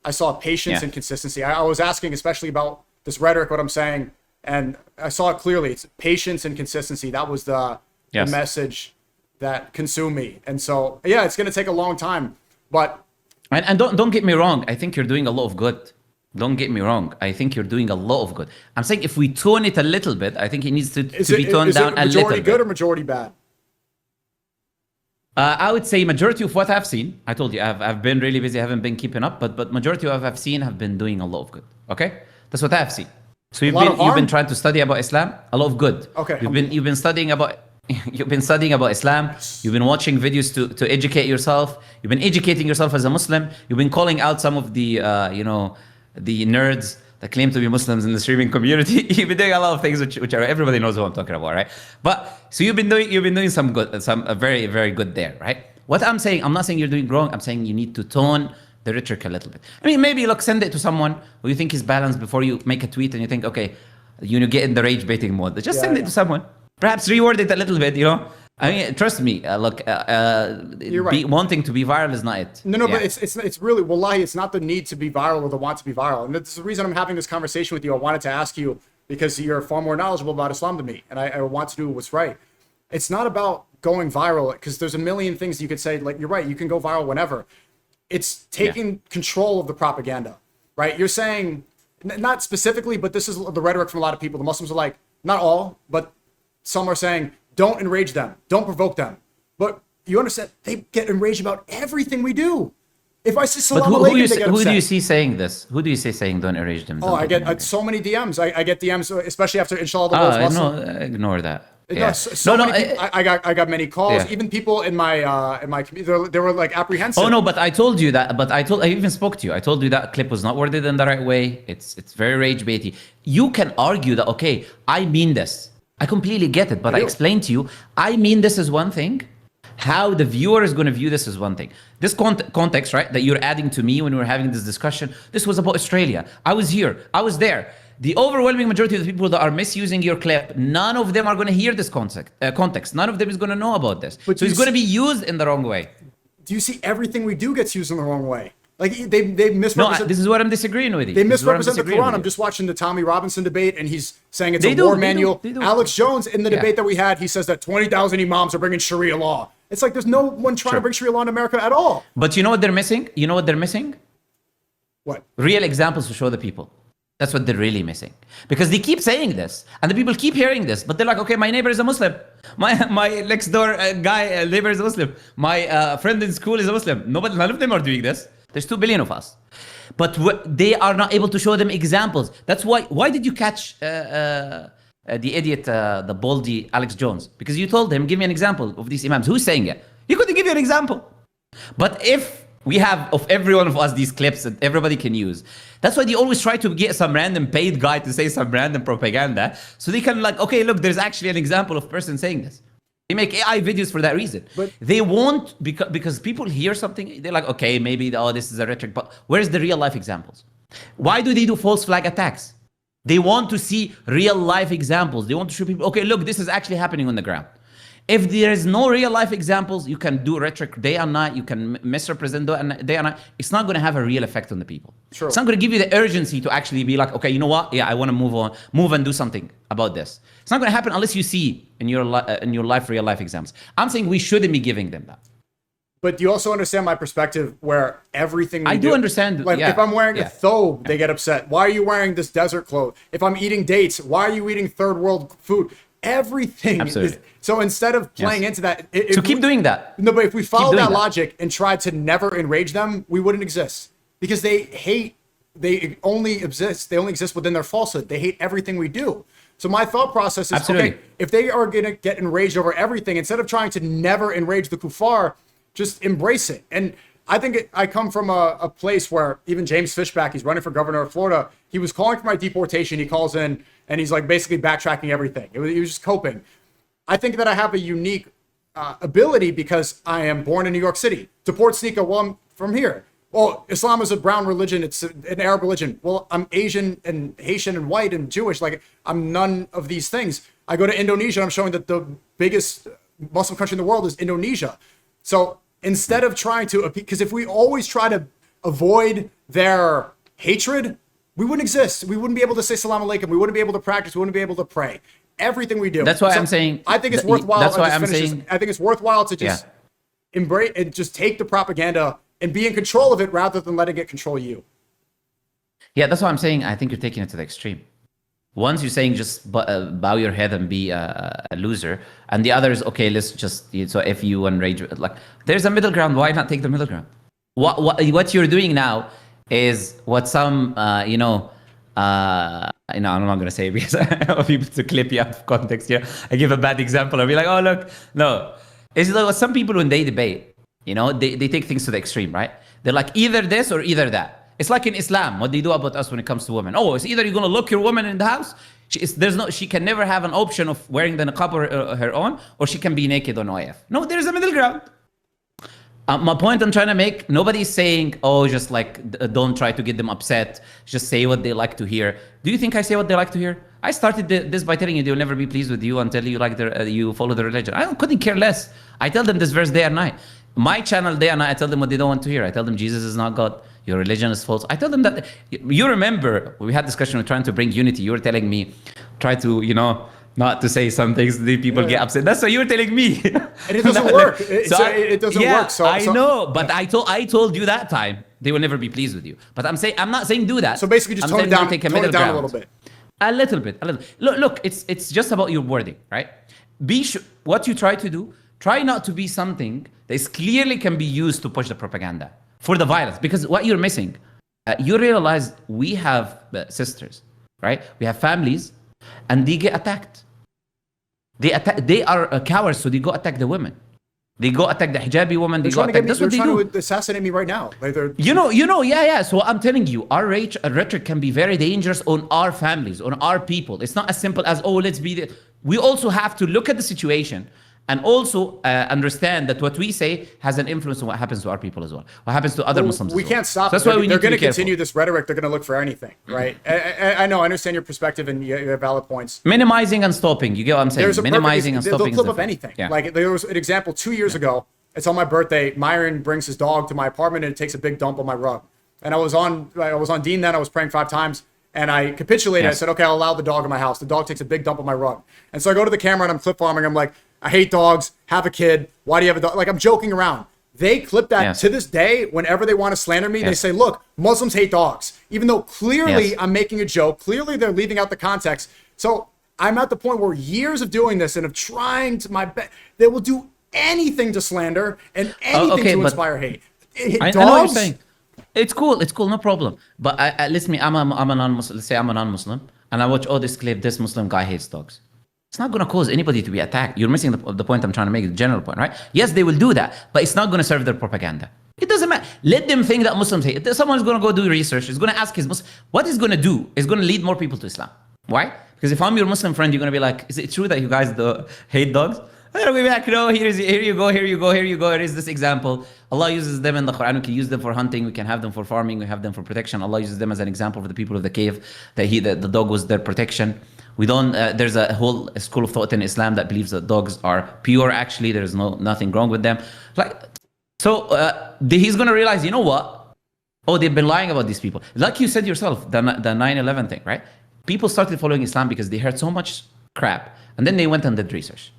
I saw patience and consistency. I was asking especially about this rhetoric, what I'm saying, and I saw it clearly. It's patience and consistency. That was the message that consumed me. And so, yeah, it's going to take a long time, but. And don't get me wrong. I think you're doing a lot of good. Don't get me wrong. I think you're doing a lot of good. I'm saying if we tone it a little bit, I think it needs to be toned down a little bit. Is it majority good or majority bad? I would say majority of what I've seen, I told you, I've been really busy, I haven't been keeping up, but majority of what I've seen have been doing a lot of good. Okay? That's what I've seen. So you've been trying to study about Islam, a lot of good. Okay. You've been studying about Islam. You've been watching videos to educate yourself. You've been educating yourself as a Muslim. You've been calling out some of the the nerds that claim to be Muslims in the streaming community. You've been doing a lot of things which are, everybody knows what I'm talking about, right? But so you've been doing some good, very, very good there, right? What I'm saying, I'm not saying you're doing wrong. I'm saying you need to tone the rhetoric a little bit. I mean, maybe look, send it to someone who you think is balanced before you make a tweet and you think, okay, get in the rage baiting mode. Just send it to someone. Perhaps reword it a little bit, I mean, trust me. You're right. Wanting to be viral is not it. No, but it's really, wallahi, it's not the need to be viral or the want to be viral. And that's the reason I'm having this conversation with you. I wanted to ask you because you're far more knowledgeable about Islam than me, and I want to do what's right. It's not about going viral because there's a million things you could say. Like, you're right, you can go viral whenever. It's taking control of the propaganda, right? You're saying, not specifically, but this is the rhetoric from a lot of people. The Muslims are like, not all, but some are saying, don't enrage them. Don't provoke them. But you understand, they get enraged about everything we do. If I say salam alaikum, they get upset. Who do you see saying this? Who do you see saying don't enrage them? I get so many DMs. I get DMs, especially after Inshallah the world's Muslim. No, ignore that. Yeah. I got many calls. Yeah. Even people in my community, they were like apprehensive. Oh no, but I told you that. But I even spoke to you. I told you that clip was not worded in the right way. It's very rage baity. You can argue that, okay, I mean this. I completely get it, but I explained to you, I mean this is one thing. How the viewer is going to view this is one thing. This context, right, that you're adding to me when we were having this discussion, this was about Australia. I was here. I was there. The overwhelming majority of the people that are misusing your clip, none of them are going to hear this context. None of them is going to know about this. So it's going to be used in the wrong way. Do you see everything we do gets used in the wrong way? Like they misrepresent. No, this is what I'm disagreeing with you. They misrepresent the Quran. I'm just watching the Tommy Robinson debate, and he's saying it's a war manual. Alex Jones in the debate that we had, he says that 20,000 imams are bringing Sharia law. It's like there's no one trying to bring Sharia law in America at all. But you know what they're missing? You know what they're missing? What? Real examples to show the people. That's what they're really missing. Because they keep saying this, and the people keep hearing this, but they're like, okay, my neighbor is a Muslim. My next door neighbor is a Muslim. My friend in school is a Muslim. None of them are doing this. There's 2 billion of us. But they are not able to show them examples. That's why did you catch the idiot, the baldy Alex Jones? Because you told him, give me an example of these imams. Who's saying it? He couldn't give you an example. But if we have of every one of us these clips that everybody can use, that's why they always try to get some random paid guy to say some random propaganda. So they can okay, look, there's actually an example of a person saying this. They make AI videos for that reason. But they won't, because people hear something, they're like, okay, maybe, this is a rhetoric, but where's the real life examples? Why do they do false flag attacks? They want to see real life examples. They want to show people, okay, look, this is actually happening on the ground. If there is no real life examples, you can do rhetoric day and night, you can misrepresent day and night. It's not going to have a real effect on the people. Sure. It's not going to give you the urgency to actually be like, okay, you know what? Yeah, I want to move and do something about this. It's not going to happen unless you see in your life real life examples. I'm saying we shouldn't be giving them that. But do you also understand my perspective where everything we do understand. Like if I'm wearing a thobe, they get upset. Why are you wearing this desert clothes? If I'm eating dates, why are you eating third world food? Everything is, so instead of playing into that, keep doing that. No, but if we follow that logic and try to never enrage them, we wouldn't exist because they only exist within their falsehood. They hate everything we do. So my thought process is, okay, if they are going to get enraged over everything, instead of trying to never enrage the kuffar, just embrace it. And I think I come from a place where even James Fishback, he's running for governor of Florida. He was calling for my deportation. He calls in and he's like basically backtracking everything. He was just coping. I think that I have a unique ability because I am born in New York City. Deport SNEAKO, well, I'm from here. well, Islam is a brown religion. It's an Arab religion. Well, I'm Asian and Haitian and white and Jewish. Like, I'm none of these things. I go to Indonesia, I'm showing that the biggest Muslim country in the world is Indonesia. So instead of trying to, because if we always try to avoid their hatred, we wouldn't exist. We wouldn't be able to say salam alaikum. We wouldn't be able to practice. We wouldn't be able to pray. Everything we do. That's why I'm saying. I think it's worthwhile. That's why I'm saying. I think it's worthwhile to just embrace and just take the propaganda and be in control of it rather than letting it control you. Yeah, that's why I'm saying. I think you're taking it to the extreme. Once you're saying just bow your head and be a loser, and the other is okay. Let's just so if you enrage, like there's a middle ground. Why not take the middle ground? What you're doing now is what some I'm not going to say it because I want people to clip you out of context here. I give a bad example. I'll be like, oh, look, no. It's like some people, when they debate, they take things to the extreme, right? They're like either this or either that. It's like in Islam, what they do about us when it comes to women. Oh, it's either you're going to lock your woman in the house. She can never have an option of wearing the niqab or her own, or she can be naked on OF. No, there's a middle ground. My point I'm trying to make, nobody's saying, oh, just like, don't try to get them upset. Just say what they like to hear. Do you think I say what they like to hear? I started this by telling you they'll never be pleased with you until you you follow the religion. I couldn't care less. I tell them this verse day and night. My channel day and night, I tell them what they don't want to hear. I tell them Jesus is not God. Your religion is false. I tell them that. You remember, we had discussion, we're trying to bring unity. You were telling me, try to, not to say some things, the people get upset. That's what you were telling me. And it doesn't work. It doesn't work. So I know, but I told you that time they will never be pleased with you. But I'm not saying do that. So basically, just tone it down a little bit. A little bit. Look, it's just about your wording, right? Be sure what you try to do. Try not to be something that clearly can be used to push the propaganda for the violence. Because what you're missing, you realize we have sisters, right? We have families, and they get attacked. They are cowards, so they go attack the women. They go attack the hijabi woman. They go attack. That's what they do. They're trying to assassinate me right now. Yeah. So I'm telling you, our rhetoric can be very dangerous on our families, on our people. It's not as simple as, oh, let's be there. We also have to look at the situation and also understand that what we say has an influence on what happens to our people as well. What happens to other Muslims we as well. Can't stop. So that's why they're going to continue this rhetoric. They're going to look for anything, right? I know. I understand your perspective and you have valid points. Minimizing and stopping. You get what I'm saying? Minimizing and stopping. They'll clip up anything. Yeah. Like there was an example 2 years ago. It's on my birthday. Myron brings his dog to my apartment and it takes a big dump on my rug. And I was on Dean then. I was praying 5 times. And I capitulated. Yes. I said, okay, I'll allow the dog in my house. The dog takes a big dump on my rug. And so I go to the camera and I'm clip farming. I'm like, I hate dogs. Have a kid. Why do you have a dog? Like, I'm joking around. They clip that to this day. Whenever they want to slander me, they say, look, Muslims hate dogs. Even though clearly I'm making a joke. Clearly they're leaving out the context. So I'm at the point where years of doing this and of trying to my best, they will do anything to slander and anything to inspire hate. I know what you're saying. It's cool, no problem. But listen, I'm a non-Muslim. Let's say I'm a non-Muslim, and I watch this clip. This Muslim guy hates dogs. It's not going to cause anybody to be attacked. You're missing the point I'm trying to make, the general point, right? Yes, they will do that, but it's not going to serve their propaganda. It doesn't matter. Let them think that Muslims hate. Someone's going to go do research. He's going to ask his Muslim. What he's going to do is going to lead more people to Islam. Why? Because if I'm your Muslim friend, you're going to be like, is it true that you guys hate dogs? I'm going to be like, no, here you go. Here is this example. Allah uses them in the Quran. We can use them for hunting. We can have them for farming. We have them for protection. Allah uses them as an example for the people of the cave, that the dog was their protection. We don't, there's a whole school of thought in Islam that believes that dogs are pure. Actually, there's nothing wrong with them. He's going to realize, you know what? Oh, they've been lying about these people. Like you said yourself, the 9/11 thing, right? People started following Islam because they heard so much crap. And then they went and did research.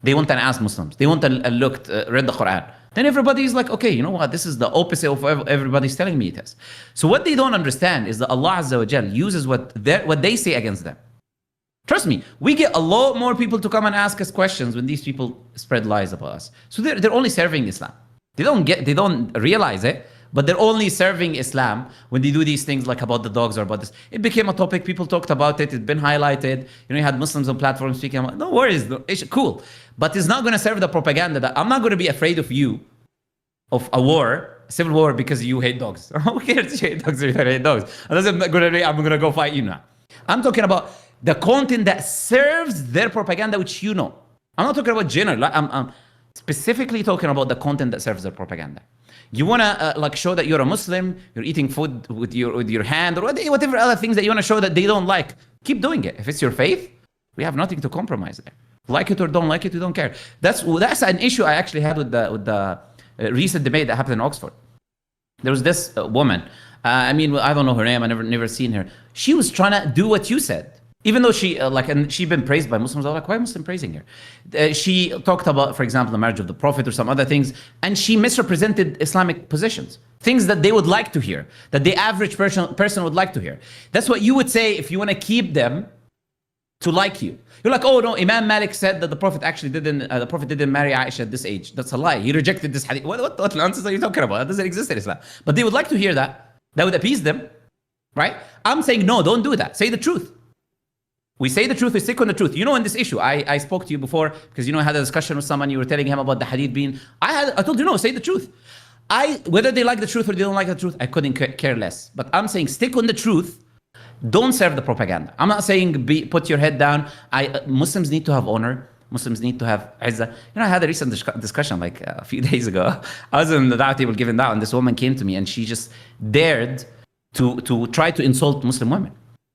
They went and asked Muslims. They went and read the Quran. Then everybody's like, okay, you know what? This is the opposite of what everybody's telling me it is. So what they don't understand is that Allah Azza wa Jal uses what they say against them. Trust me, we get a lot more people to come and ask us questions when these people spread lies about us. So they're only serving Islam. They don't realize it, but they're only serving Islam when they do these things like about the dogs or about this. It became a topic. People talked about it. It's been highlighted. You had Muslims on platforms speaking about it. No worries. It's cool. But it's not going to serve the propaganda that I'm not going to be afraid of you, of a war, civil war, because you hate dogs. Who cares? You hate dogs or you hate dogs? I'm going to go fight you now. I'm talking about the content that serves their propaganda, which you know. I'm not talking about general. I'm specifically talking about the content that serves their propaganda. You want to like show that you're a Muslim, you're eating food with your hand, or whatever other things that you want to show that they don't like. Keep doing it. If it's your faith, we have nothing to compromise there. Like it or don't like it, we don't care. That's an issue I actually had with the recent debate that happened in Oxford. There was this woman. I mean, I don't know her name. I never seen her. She was trying to do what you said. Even though she and she'd been praised by Muslims, I was like, why Muslim praising her? She talked about, for example, the marriage of the Prophet or some other things, and she misrepresented Islamic positions, things that they would like to hear, that the average person would like to hear. That's what you would say if you want to keep them to like you. You're like, oh no, Imam Malik said that the Prophet actually didn't marry Aisha at this age. That's a lie. He rejected this hadith. What nonsense are you talking about? That doesn't exist in Islam. But they would like to hear that. That would appease them, right? I'm saying no, don't do that. Say the truth. We say the truth, we stick on the truth. You know, in this issue, I spoke to you before because, you know, I had a discussion with someone, you were telling him about the hadith being, I told you, no, say the truth. Whether they like the truth or they don't like the truth, I couldn't care less. But I'm saying stick on the truth. Don't serve the propaganda. I'm not saying put your head down. Muslims need to have honor. Muslims need to have izzah. You know, I had a recent discussion like a few days ago. I was in the da'wah table giving da'wah, and this woman came to me and she just dared to try to insult Muslim women.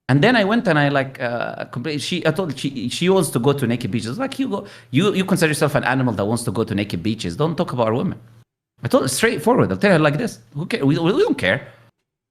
And then I went and I I told her she wants to go to naked beaches. Like, you consider yourself an animal that wants to go to naked beaches. Don't talk about our women. I told her straightforward. I'll tell her like this. Who cares? We don't care.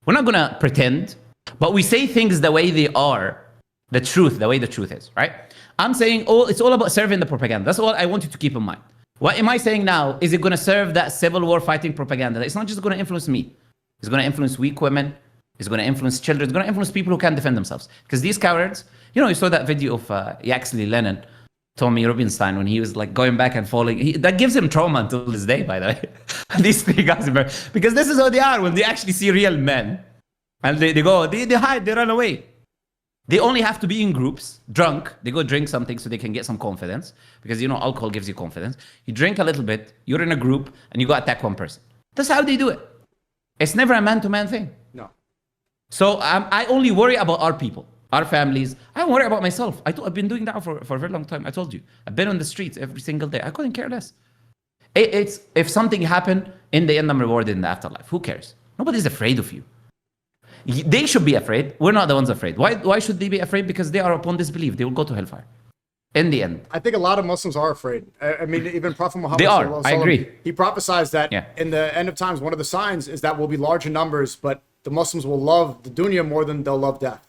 We're not gonna pretend, but we say things the way they are, the way the truth is, right? I'm saying, it's all about serving the propaganda. That's all I want you to keep in mind. What am I saying now? Is it gonna serve that civil war fighting propaganda? It's not just gonna influence me. It's gonna influence weak women. It's going to influence children. It's going to influence people who can't defend themselves. Because these cowards, you know, you saw that video of Yaxley Lennon, Tommy Rubinstein, when he was like going back and falling. That gives him trauma until this day, by the way. These three guys, because this is how they are when they actually see real men. And they hide, they run away. They only have to be in groups, drunk. They go drink something so they can get some confidence. Because, you know, alcohol gives you confidence. You drink a little bit, you're in a group, and you go attack one person. That's how they do it. It's never a man-to-man thing. No. So I only worry about our people, our families. I don't worry about myself. I've been doing that for a very long time. I told you. I've been on the streets every single day. I couldn't care less. It's if something happened, in the end, I'm rewarded in the afterlife. Who cares? Nobody's afraid of you. They should be afraid. We're not the ones afraid. Why should they be afraid? Because they are upon disbelief. They will go to hellfire. In the end. I think a lot of Muslims are afraid. I mean, even Prophet Muhammad, they are. I agree. He prophesies that in the end of times, one of the signs is that we'll be large in numbers, but the Muslims will love the dunya more than they'll love death.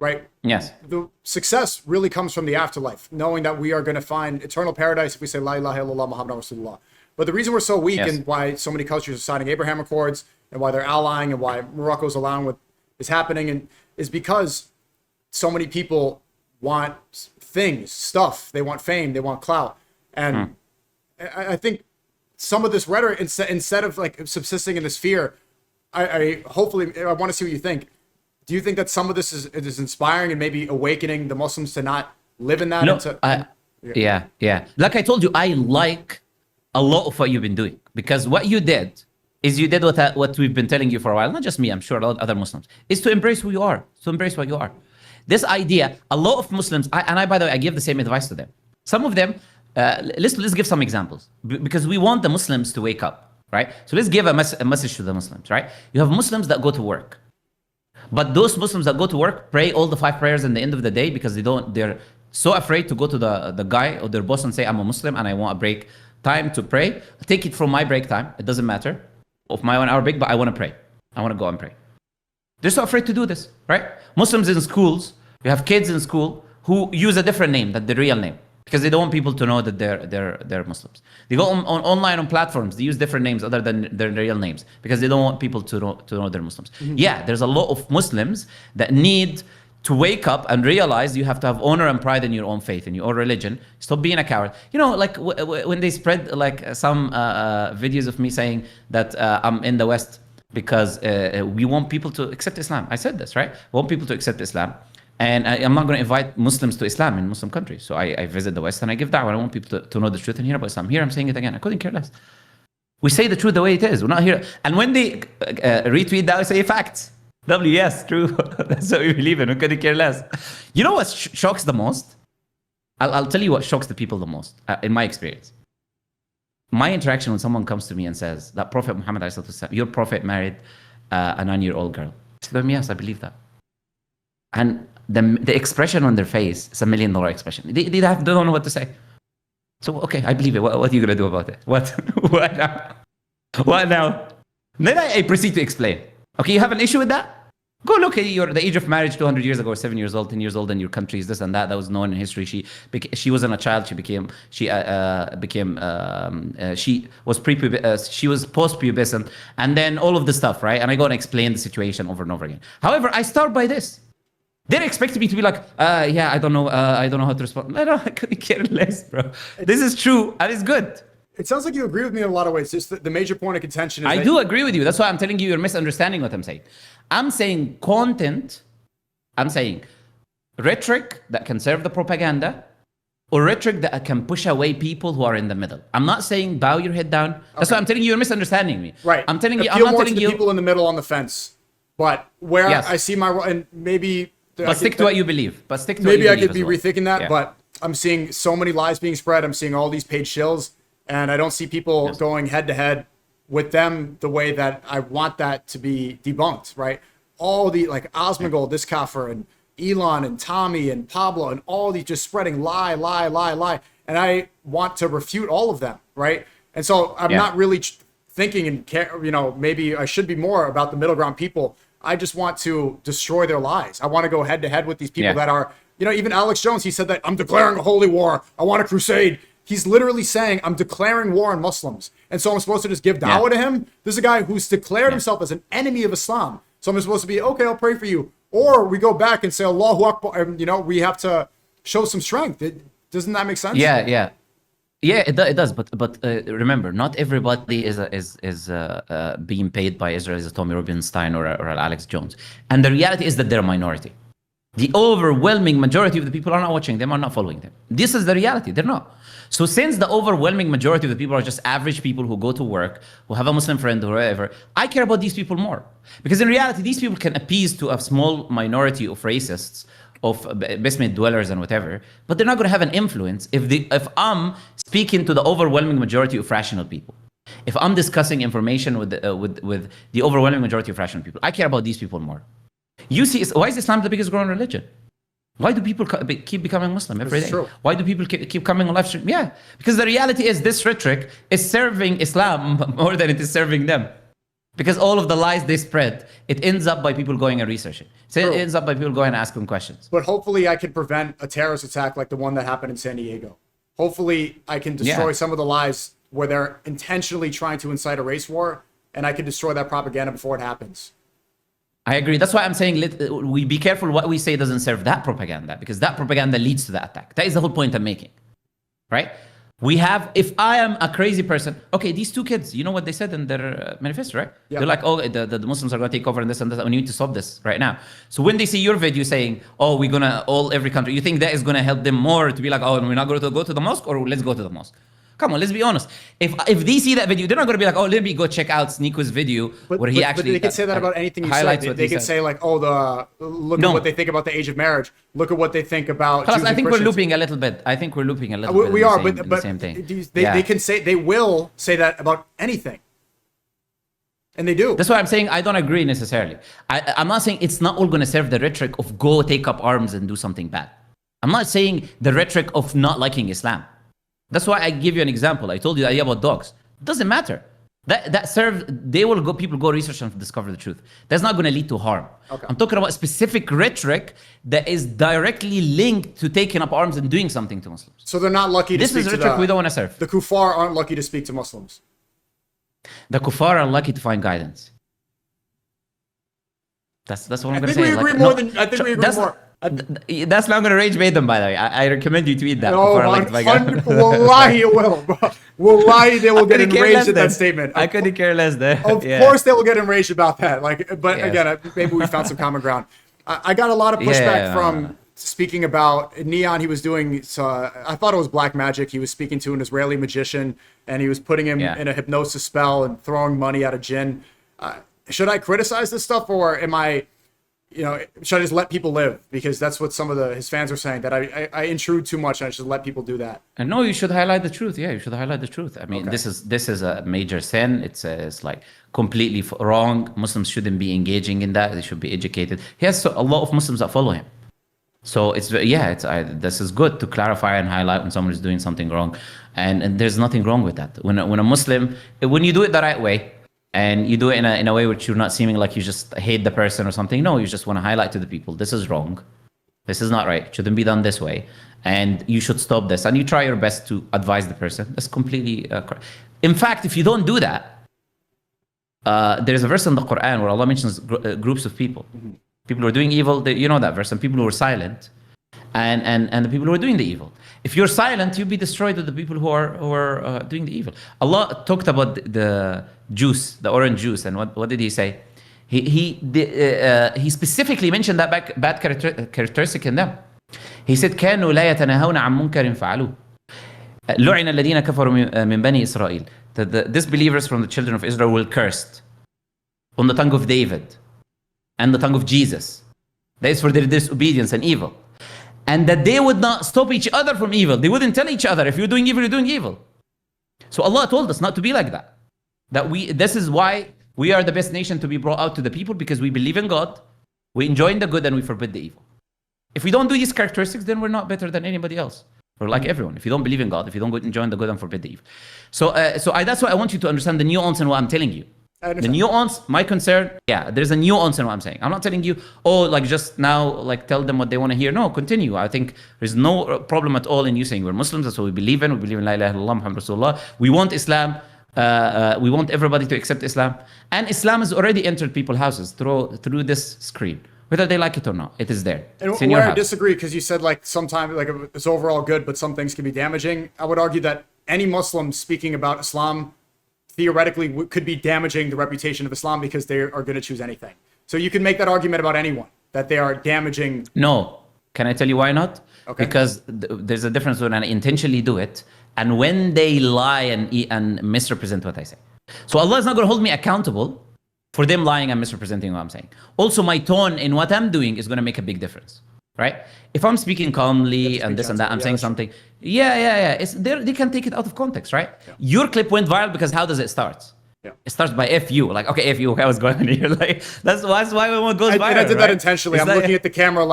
Right? Yes. The success really comes from the afterlife, knowing that we are going to find eternal paradise if we say La ilaha illallah Muhammadan Rasulullah. But the reason we're so weak and why so many countries are signing Abraham Accords and why they're allying and why Morocco's allowing what is happening is because so many people want things, stuff. They want fame. They want clout. And I think some of this rhetoric, instead of like subsisting in this fear, I hopefully want to see what you think. Do you think that some of this is inspiring and maybe awakening the Muslims to not live in that? No, yeah. Like I told you, I like a lot of what you've been doing because what you did is you did what we've been telling you for a while. Not just me, I'm sure a lot of other Muslims. Is to embrace who you are, to embrace what you are. This idea, a lot of Muslims, by the way, I give the same advice to them. Some of them, let's give some examples because we want the Muslims to wake up. Right? So let's give a message to the Muslims, right? You have Muslims that go to work. But those Muslims that go to work pray all the 5 prayers in the end of the day because they're so afraid to go to the guy or their boss and say, I'm a Muslim and I want a break time to pray. Take it from my break time. It doesn't matter of my 1 hour break, but I want to pray. I want to go and pray. They're so afraid to do this, right? Muslims in schools, you have kids in school who use a different name than the real name. Because they don't want people to know that they're Muslims. They go online on platforms. They use different names other than their real names because they don't want people to know they're Muslims. Mm-hmm. Yeah, there's a lot of Muslims that need to wake up and realize you have to have honor and pride in your own faith, in your own religion. Stop being a coward. You know, like when they spread like some videos of me saying that I'm in the West because we want people to accept Islam. I said this, right? We want people to accept Islam. And I'm not going to invite Muslims to Islam in Muslim countries. So I visit the West and I give da'wah. I want people to know the truth and hear about Islam. Here I'm saying it again. I couldn't care less. We say the truth the way it is. We're not here. And when they retweet that, we say facts. Yes, true. That's what we believe in. We couldn't care less. You know what shocks the most? I'll tell you what shocks the people the most, in my experience. my interaction when someone comes to me and says that Prophet Muhammad, your prophet married a 9-year-old girl. I tell them, yes, I believe that. And the expression on their face is $1 million expression. They don't know what to say. So, okay, I believe it. What are you going to do about it? What? What now? What now? Then I proceed to explain. Okay, you have an issue with that? Go look at the age of marriage 200 years ago, or 7 years old, 10 years old in your countries, this and that. That was known in history. She wasn't a child. She was post-pubescent, and then all of the stuff, right? And I go and explain the situation over and over again. However, I start by this. They're expecting me to be like, yeah, I don't know how to respond. No, I couldn't care less, bro. This is true, and it's good. It sounds like you agree with me in a lot of ways. Just the major point of contention is I do agree with you. That's why I'm telling you you're misunderstanding what I'm saying. I'm saying content. I'm saying rhetoric that can serve the propaganda, or rhetoric that can push away people who are in the middle. I'm not saying bow your head down. That's why I'm telling you you're misunderstanding me. Right. I'm telling you. I'm not telling to the you people in the middle on the fence, but where Yes. I see my role, and maybe. But stick to what you believe. But stick to maybe what I you could be believe rethinking that, Yeah. but I'm seeing so many lies being spread. I'm seeing all these paid shills, and I don't see people going head to head with them the way that I want that to be debunked, right? All the like Osmongold, this kafir, and Elon and Tommy and Pablo and all these just spreading lie. And I want to refute all of them, right? And so I'm not really thinking and maybe I should be more about the middle ground people. I just want to destroy their lies. I want to go head to head with these people that are, even Alex Jones, he said that I'm declaring a holy war. I want a crusade. He's literally saying I'm declaring war on Muslims. And so I'm supposed to just give dawah to him? This is a guy who's declared himself as an enemy of Islam. So I'm supposed to be, okay, I'll pray for you. Or we go back and say, Allahu Akbar, and, we have to show some strength. Doesn't that make sense? Yeah, it does. But remember, not everybody is being paid by Israel as a Tommy Rubinstein or Alex Jones. And the reality is that they're a minority. The overwhelming majority of the people are not watching them, are not following them. This is the reality. They're not. So since the overwhelming majority of the people are just average people who go to work, who have a Muslim friend or whatever, I care about these people more. Because in reality, these people can appease to a small minority of racists, of basement dwellers and whatever, but they're not going to have an influence if I'm speaking to the overwhelming majority of rational people. If I'm discussing information with the overwhelming majority of rational people, I care about these people more. You see, why is Islam the biggest growing religion? Why do people keep becoming Muslim every day? True. Why do people keep coming on live stream? Yeah, because the reality is this rhetoric is serving Islam more than it is serving them. Because all of the lies they spread, it ends up by people going and researching. So it ends up by people going and asking questions. But hopefully I can prevent a terrorist attack like the one that happened in San Diego. Hopefully I can destroy some of the lies where they're intentionally trying to incite a race war, and I can destroy that propaganda before it happens. I agree. That's why I'm saying we be careful what we say doesn't serve that propaganda, because that propaganda leads to the attack. That is the whole point I'm making, right? If I am a crazy person, okay, these two kids, you know what they said in their manifesto, right? Yeah. They're like, oh, the Muslims are going to take over and this and that. We need to stop this right now. So when they see your video saying, oh, we're going to every country, you think that is going to help them more to be like, oh, we're not going to go to the mosque, or let's go to the mosque? Come on, let's be honest. If they see that video, they're not going to be like, oh, let me go check out SNEAKO's video where he actually. But they could say that about anything you said. They could say like, oh, look at what they think about the age of marriage. Look at what they think about. Plus, I think we're looping a little bit. We are, but the same thing. They will say that about anything. And they do. That's why I'm saying I don't agree necessarily. I'm not saying it's not all going to serve the rhetoric of go take up arms and do something bad. I'm not saying the rhetoric of not liking Islam. That's why I give you an example. I told you the idea about dogs. It doesn't matter. People go research and discover the truth. That's not going to lead to harm. Okay. I'm talking about specific rhetoric that is directly linked to taking up arms and doing something to Muslims. So they're not lucky to speak to This is rhetoric we don't want to serve. The kuffar aren't lucky to speak to Muslims. The kuffar are lucky to find guidance. That's what I'm going to say. I think we agree more. That's not going to rage bait them, by the way. I recommend you tweet that. Wallahi it will, bro. Wallahi they will get enraged at that statement. I couldn't care less there. Of course they will get enraged about that. Again, maybe we found some common ground. I got a lot of pushback from speaking about Neon. He was doing, I thought it was black magic. He was speaking to an Israeli magician, and he was putting him in a hypnosis spell and throwing money at a jinn. Should I criticize this stuff, or am I... should I just let people live? Because that's what some of his fans are saying, that I intrude too much and I should let people do that. And no, you should highlight the truth. Yeah, you should highlight the truth. I mean, Okay. this is a major sin. It's like completely wrong. Muslims shouldn't be engaging in that. They should be educated. He has a lot of Muslims that follow him. So this is good to clarify and highlight when someone is doing something wrong, and there's nothing wrong with that. When a Muslim, when you do it the right way, and you do it in a way which you're not seeming like you just hate the person or something. No, you just want to highlight to the people, this is wrong. This is not right. It shouldn't be done this way. And you should stop this. And you try your best to advise the person. That's completely correct. In fact, if you don't do that, there's a verse in the Quran where Allah mentions groups of people. People who are doing evil, you know that verse, and people who are silent, and the people who are doing the evil. If you're silent, you'll be destroyed with the people who are doing the evil. Allah talked about the juice, the orange juice, and what did He say? He specifically mentioned that bad characteristic in them. He said, كانوا لا يتناهون عن منكر فعلوه. لعن الذين كفروا من بني إسرائيل. That the disbelievers from the children of Israel will cursed on the tongue of David and the tongue of Jesus. That is for their disobedience and evil. And that they would not stop each other from evil. They wouldn't tell each other, if you're doing evil, you're doing evil. So Allah told us not to be like that. This is why we are the best nation to be brought out to the people, because we believe in God, we enjoy the good, and we forbid the evil. If we don't do these characteristics, then we're not better than anybody else. We're like everyone. If you don't believe in God, if you don't enjoy the good and forbid the evil. So that's why I want you to understand the nuance in what I'm telling you. The nuance, my concern, there's a nuance in what I'm saying. I'm not telling you, just now, tell them what they want to hear. No, continue. I think there's no problem at all in you saying we're Muslims. That's what we believe in. We believe in La ilaha illallah, Muhammad Rasulullah. We want Islam. We want everybody to accept Islam. And Islam has already entered people's houses through this screen. Whether they like it or not, it is there. And it's in your where I house. disagree, because you said sometimes it's overall good, but some things can be damaging. I would argue that any Muslim speaking about Islam theoretically could be damaging the reputation of Islam, because they are going to choose anything. So you can make that argument about anyone, that they are damaging. No. Can I tell you why not? Okay. Because there's a difference when I intentionally do it and when they lie and misrepresent what I say. So Allah is not going to hold me accountable for them lying and misrepresenting what I'm saying. Also, my tone in what I'm doing is going to make a big difference, right? If I'm speaking calmly and this and that, I'm saying something. They can take it out of context, right? Yeah. Your clip went viral because how does it start? Yeah. It starts by F you, okay, F you, what's going on here? That's why it goes viral. I did that intentionally. I'm looking at the camera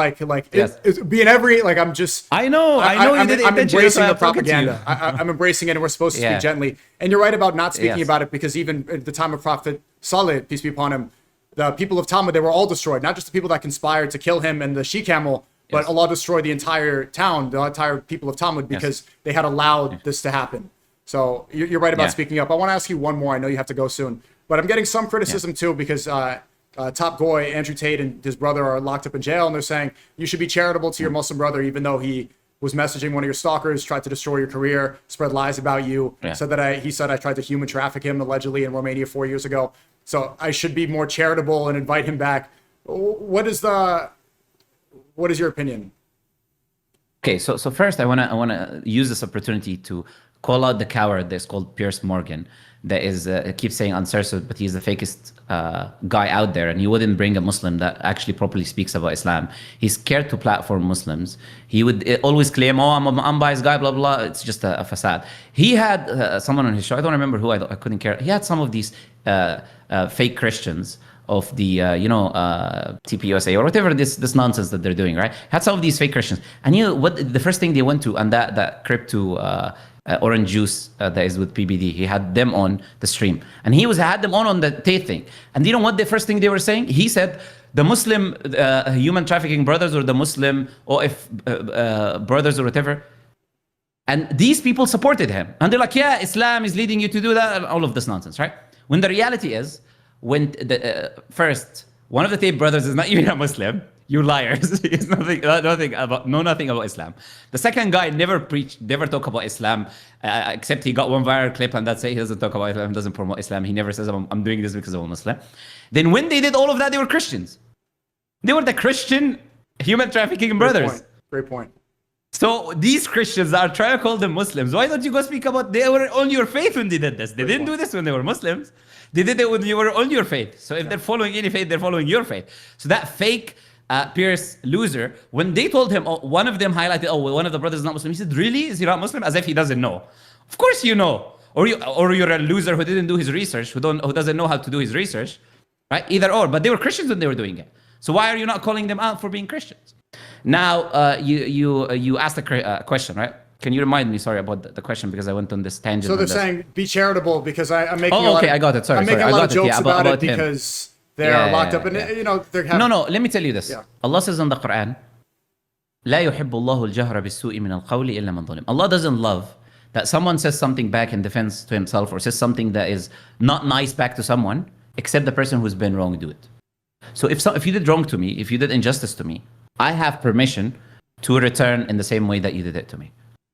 yes. it's being I'm just. I know you did it. I'm embracing the propaganda. I'm embracing it, and we're supposed to speak gently. And you're right about not speaking about it, because even at the time of Prophet Saleh, peace be upon him, the people of Talmud, they were all destroyed. Not just the people that conspired to kill him and the she-camel, but Allah destroyed the entire town, the entire people of Talmud, because they had allowed this to happen. So you're right about speaking up. I want to ask you one more. I know you have to go soon, but I'm getting some criticism too, because Top Goy, Andrew Tate, and his brother are locked up in jail, and they're saying you should be charitable to your Muslim brother, even though he was messaging one of your stalkers, tried to destroy your career, spread lies about you, said that he said I tried to human traffic him allegedly in Romania 4 years ago. So I should be more charitable and invite him back. What is your opinion? Okay, so first I wanna use this opportunity to call out the coward that's called Piers Morgan, that is keeps saying uncensored, but he's the fakest guy out there, and he wouldn't bring a Muslim that actually properly speaks about Islam. He's scared to platform Muslims. He would always claim, I'm an unbiased guy, blah blah. It's just a facade. He had someone on his show. I don't remember who. I couldn't care. He had some of these fake Christians of the TPUSA or whatever this nonsense that they're doing, right? Had some of these fake Christians, and what the first thing they went to, and that crypto orange juice that is with PBD, he had them on the stream, and had them on the Tate thing. And you know what the first thing they were saying? He said the Muslim human trafficking brothers, or the Muslim OF brothers, or whatever. And these people supported him, and they're like, Islam is leading you to do that, and all of this nonsense, right? When the reality is, when first one of the Tate brothers is not even a Muslim. You liars. He's nothing about Islam. The second guy never talk about Islam, except he got one viral clip, and that's it. He doesn't talk about Islam, doesn't promote Islam. He never says, I'm doing this because I'm a Muslim. Then when they did all of that, they were Christians. They were the Christian human trafficking brothers. Great point. So these Christians are trying to call them Muslims. Why don't you go speak about they were on your faith when they did this? They didn't do this when they were Muslims. They did it when you were on your faith. So if they're following any faith, they're following your faith. So that fake Pierce loser, when they told him, one of them highlighted, one of the brothers is not Muslim. He said, really? Is he not Muslim? As if he doesn't know. Of course you know. Or you're a loser who didn't do his research, who doesn't know how to do his research, right? Either or. But they were Christians when they were doing it. So why are you not calling them out for being Christians? Now, you asked a question, right? Can you remind me, sorry, about the question, because I went on this tangent. So they're saying be charitable, because I'm making a lot I got it. Sorry, I'm making a lot of jokes yeah, about it him. because they're locked up, and you know they're having... No, let me tell you this. Allah says in the Quran, لا يحب الله الجهر بالسوء من القول إلا من ظلم. Allah doesn't love that someone says something back in defense to himself, or says something that is not nice back to someone, except the person who's been wrong do it. So if you did wrong to me, if you did injustice to me, I have permission to return in the same way that you did it to me.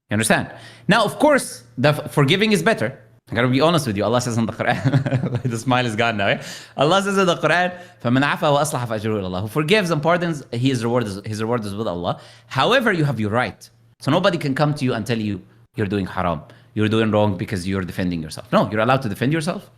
You understand? Now, of course, the forgiving is better. I gotta be honest with you. Allah says in the Quran, the smile is gone now. Eh? Allah says in the Quran, فَمَنْ عَفَى وَأَصْلَحَ فَأَجْرُهُ إِلَى اللَّهِ. Who forgives and pardons, his reward is with Allah. However, you have your right. So nobody can come to you and tell you you're doing haram, you're doing wrong because you're defending yourself. No, you're allowed to defend yourself.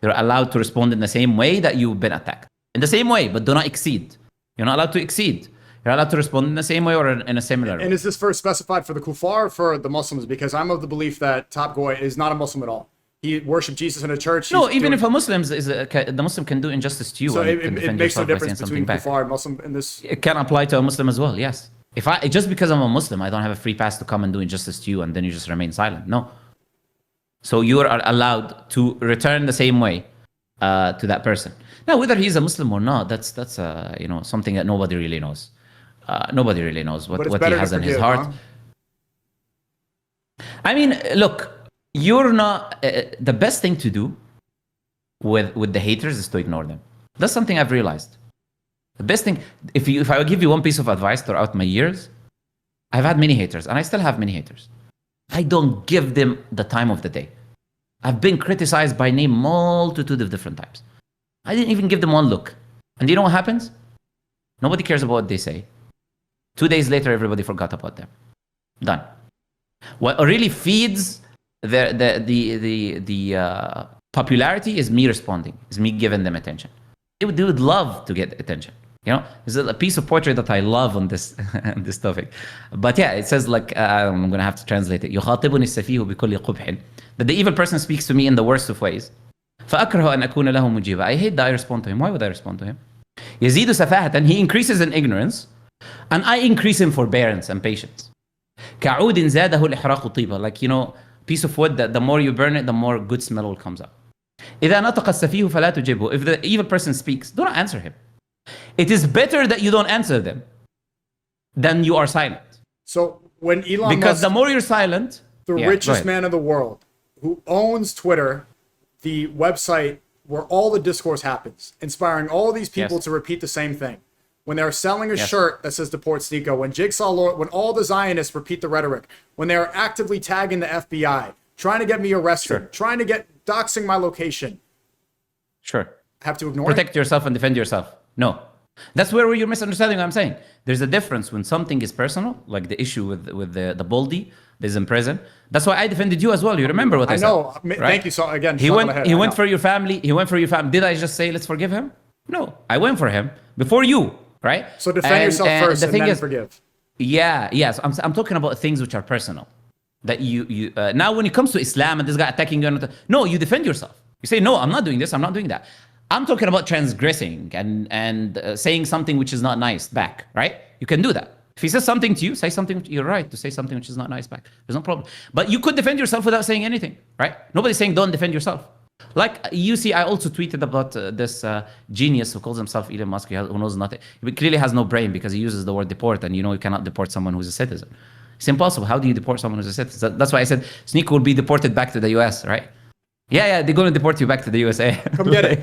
You're allowed to respond in the same way that you've been attacked. In the same way, but do not exceed. You're not allowed to exceed. You're allowed to respond in the same way or in a similar way. And is this verse specified for the kuffar or for the Muslims? Because I'm of the belief that Top Goy is not a Muslim at all. He worshipped Jesus in a church. No, even if a Muslim the Muslim can do injustice to you. So and it makes no difference between kuffar and Muslim in this. It can apply to a Muslim as well. Yes. If just because I'm a Muslim, I don't have a free pass to come and do injustice to you, and then you just remain silent. No. So you are allowed to return the same way to that person. Now, whether he's a Muslim or not, that's something that nobody really knows. Nobody really knows what he has in his heart. Huh? I mean, look, you're not... the best thing to do with the haters is to ignore them. That's something I've realized. The best thing... If I would give you one piece of advice throughout my years, I've had many haters, and I still have many haters. I don't give them the time of the day. I've been criticized by name multitude of different times. I didn't even give them one look. And do you know what happens? Nobody cares about what they say. 2 days later, everybody forgot about them. Done. What really feeds the popularity is me responding, is me giving them attention. They would love to get attention. You know, there's a piece of poetry that I love on this this topic. But yeah, it says like, I'm going to have to translate it. يخاطبني السفيه بكل قبح. That the evil person speaks to me in the worst of ways. فأكره أن أكون له مجيبا. I hate that I respond to him. Why would I respond to him? يزيد سفاهة. He increases in ignorance. And I increase in forbearance and patience. كعود زاده الإحراق طيبة. Like, piece of wood, that the more you burn it, the more good smell will comes up. إذا نطق السفيه فلا تجيبه. If the evil person speaks, do not answer him. It is better that you don't answer them than you are silent. So when Elon Because Musk, the more you're silent... the richest man in the world, who owns Twitter, the website where all the discourse happens, inspiring all these people to repeat the same thing. When they're selling a shirt that says deport SNEAKO, when Jigsaw Lord, when all the Zionists repeat the rhetoric, when they are actively tagging the FBI, trying to get me arrested, trying to get doxing my location. Sure. Have to ignore Protect yourself and defend yourself. No. That's where you're misunderstanding what I'm saying. There's a difference when something is personal, like the issue with the Baldy that's in prison. That's why I defended you as well. You remember what I said? I know. Right? Thank you. So again, he went for your family. He went for your family. Did I just say, let's forgive him? No. I went for him before you, right? So defend yourself first and then forgive. Yeah. Yes. I'm talking about things which are personal. That you now when it comes to Islam and this guy attacking you, no, you defend yourself. You say, no, I'm not doing this. I'm not doing that. I'm talking about transgressing and saying something which is not nice back, right? You can do that. If he says something to you, say something. You're right to say something which is not nice back. There's no problem. But you could defend yourself without saying anything, right? Nobody's saying don't defend yourself. Like you see, I also tweeted about this genius who calls himself Elon Musk, who knows nothing. He clearly has no brain because he uses the word deport, and you cannot deport someone who's a citizen. It's impossible. How do you deport someone who's a citizen? That's why I said SNEAKO will be deported back to the US, right? Yeah, they're going to deport you back to the USA. Come get it.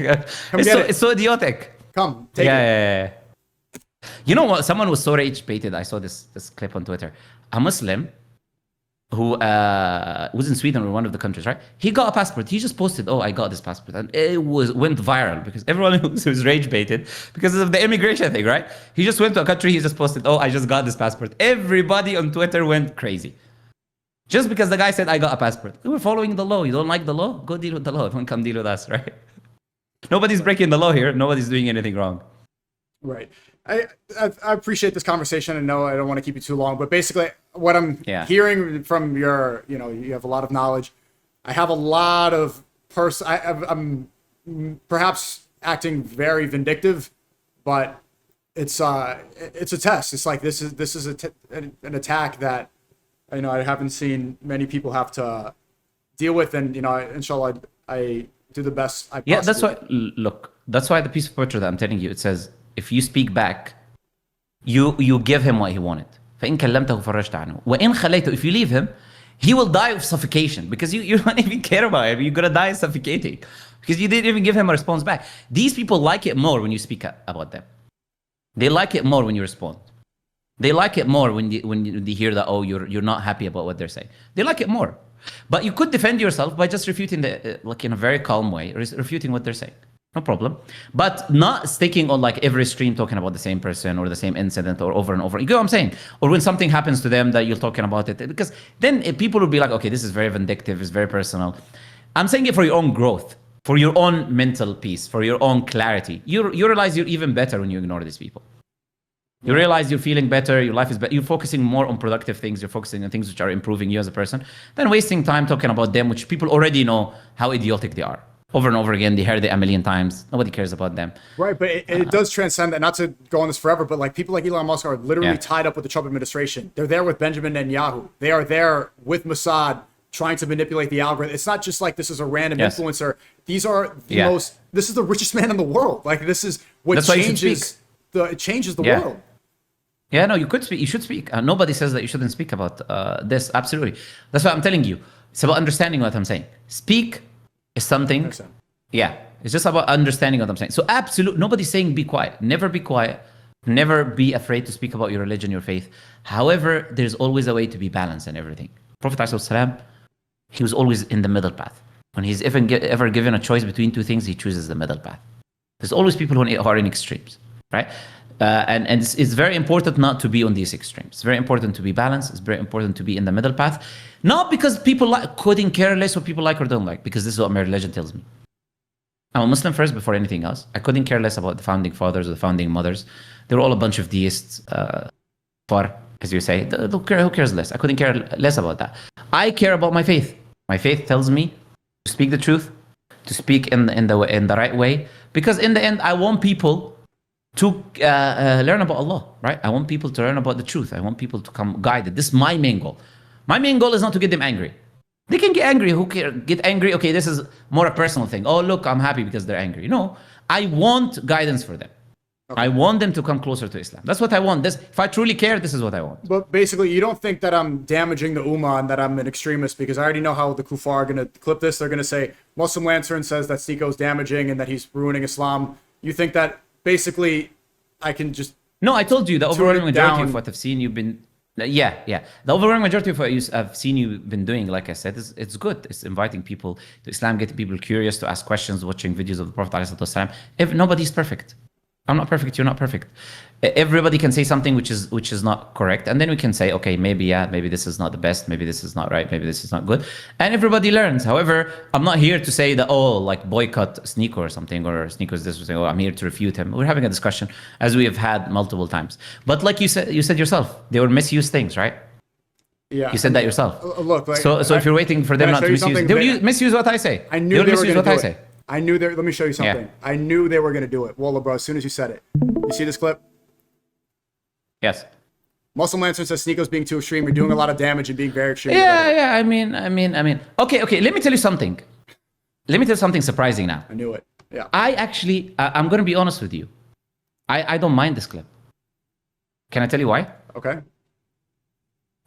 It's so idiotic. Come, take it. Yeah. You know what? Someone was so rage baited. I saw this clip on Twitter. A Muslim who was in Sweden or one of the countries, right? He got a passport. He just posted, "Oh, I got this passport," and it went viral because everyone was rage baited because of the immigration thing, right? He just went to a country. He just posted, "Oh, I just got this passport." Everybody on Twitter went crazy. Just because the guy said, I got a passport. We're following the law. You don't like the law? Go deal with the law. Don't come deal with us, right? Nobody's breaking the law here. Nobody's doing anything wrong. Right. I appreciate this conversation, and no, I don't want to keep you too long, but basically what I'm hearing from your, you have a lot of knowledge. I have a lot of I'm perhaps acting very vindictive, but it's a test. It's like this is an attack that I haven't seen many people have to deal with, and inshallah I do the best I possibly. Yeah, that's why. Look, that's why the piece of poetry that I'm telling you, it says, if you speak back, you give him what he wanted. فإن كلمته فرجت عنه وإن خليته, if you leave him, he will die of suffocation because you don't even care about him. You're gonna die suffocating because you didn't even give him a response back. These people like it more when you speak about them. They like it more when you respond. They like it more when they hear that, oh, you're not happy about what they're saying. They like it more. But you could defend yourself by just refuting like in a very calm way, refuting what they're saying. No problem. But not sticking on like every stream talking about the same person or the same incident or over and over. You get what I'm saying? Or when something happens to them that you're talking about it. Because then people will be like, okay, this is very vindictive, it's very personal. I'm saying it for your own growth, for your own mental peace, for your own clarity. You realize you're even better when you ignore these people. You realize you're feeling better, your life is better, you're focusing more on productive things, you're focusing on things which are improving you as a person, than wasting time talking about them, which people already know how idiotic they are. Over and over again, they heard it a million times. Nobody cares about them. Right, but it does transcend that. Not to go on this forever, but like people like Elon Musk are literally tied up with the Trump administration. They're there with Benjamin Netanyahu. They are there with Mossad trying to manipulate the algorithm. It's not just like this is a random influencer. These are the most. This is the richest man in the world. Like this is what changes the world. Yeah, no, you could speak. You should speak. Nobody says that you shouldn't speak about this. Absolutely. That's what I'm telling you. It's about understanding what I'm saying. Speak is something. Yeah, it's just about understanding what I'm saying. So absolutely, nobody's saying be quiet. Never be quiet. Never be afraid to speak about your religion, your faith. However, there's always a way to be balanced in everything. Prophet ﷺ, he was always in the middle path. When he's ever given a choice between two things, he chooses the middle path. There's always people who are in extremes, right? And it's very important not to be on these extremes. It's very important to be balanced. It's very important to be in the middle path. Not because people couldn't care less what people like or don't like, because this is what my religion tells me. I'm a Muslim first before anything else. I couldn't care less about the founding fathers or the founding mothers. They were all a bunch of deists, as you say. Who cares less? I couldn't care less about that. I care about my faith. My faith tells me to speak the truth, to speak in the right way, because in the end, I want people to learn about Allah, right? I want people to learn about the truth. I want people to come guided. This is my main goal. My main goal is not to get them angry. They can get angry. Who cares? Get angry. Okay, this is more a personal thing. Oh, look, I'm happy because they're angry. No, I want guidance for them. Okay. I want them to come closer to Islam. That's what I want. If I truly care, this is what I want. But basically, you don't think that I'm damaging the Ummah and that I'm an extremist, because I already know how the kuffar are going to clip this. They're going to say Muslim Lantern says that SNEAKO is damaging and that he's ruining Islam. You think that basically I can just... No, I told you the overwhelming majority of what I've seen you've been... Yeah. The overwhelming majority of what I've seen you've been doing, like I said, it's good. It's inviting people to Islam, getting people curious to ask questions, watching videos of the Prophet ﷺ. If nobody's perfect. I'm not perfect, you're not perfect. Everybody can say something which is not correct, and then we can say, okay, maybe this is not the best, maybe this is not right, maybe this is not good, and everybody learns. However, I'm not here to say that, oh, like boycott SNEAKO or something, or SNEAKO is this, or saying, oh, I'm here to refute him. We're having a discussion, as we have had multiple times. But like you said yourself, they were misused things, right? Yeah, you said that yourself. Look, like, so if you're waiting for them not to misuse, they will misuse what I say. I knew they were going to do it. I knew let me show you something. Yeah. I knew they were going to do it. Wallah, bro, as soon as you said it. You see this clip? Yes. Muslim Lantern says SNEAKO's being too extreme. You're doing a lot of damage and being very extreme. Yeah. I mean. Okay. Let me tell you something. Let me tell you something surprising now. I knew it. Yeah. I'm going to be honest with you. I don't mind this clip. Can I tell you why? Okay.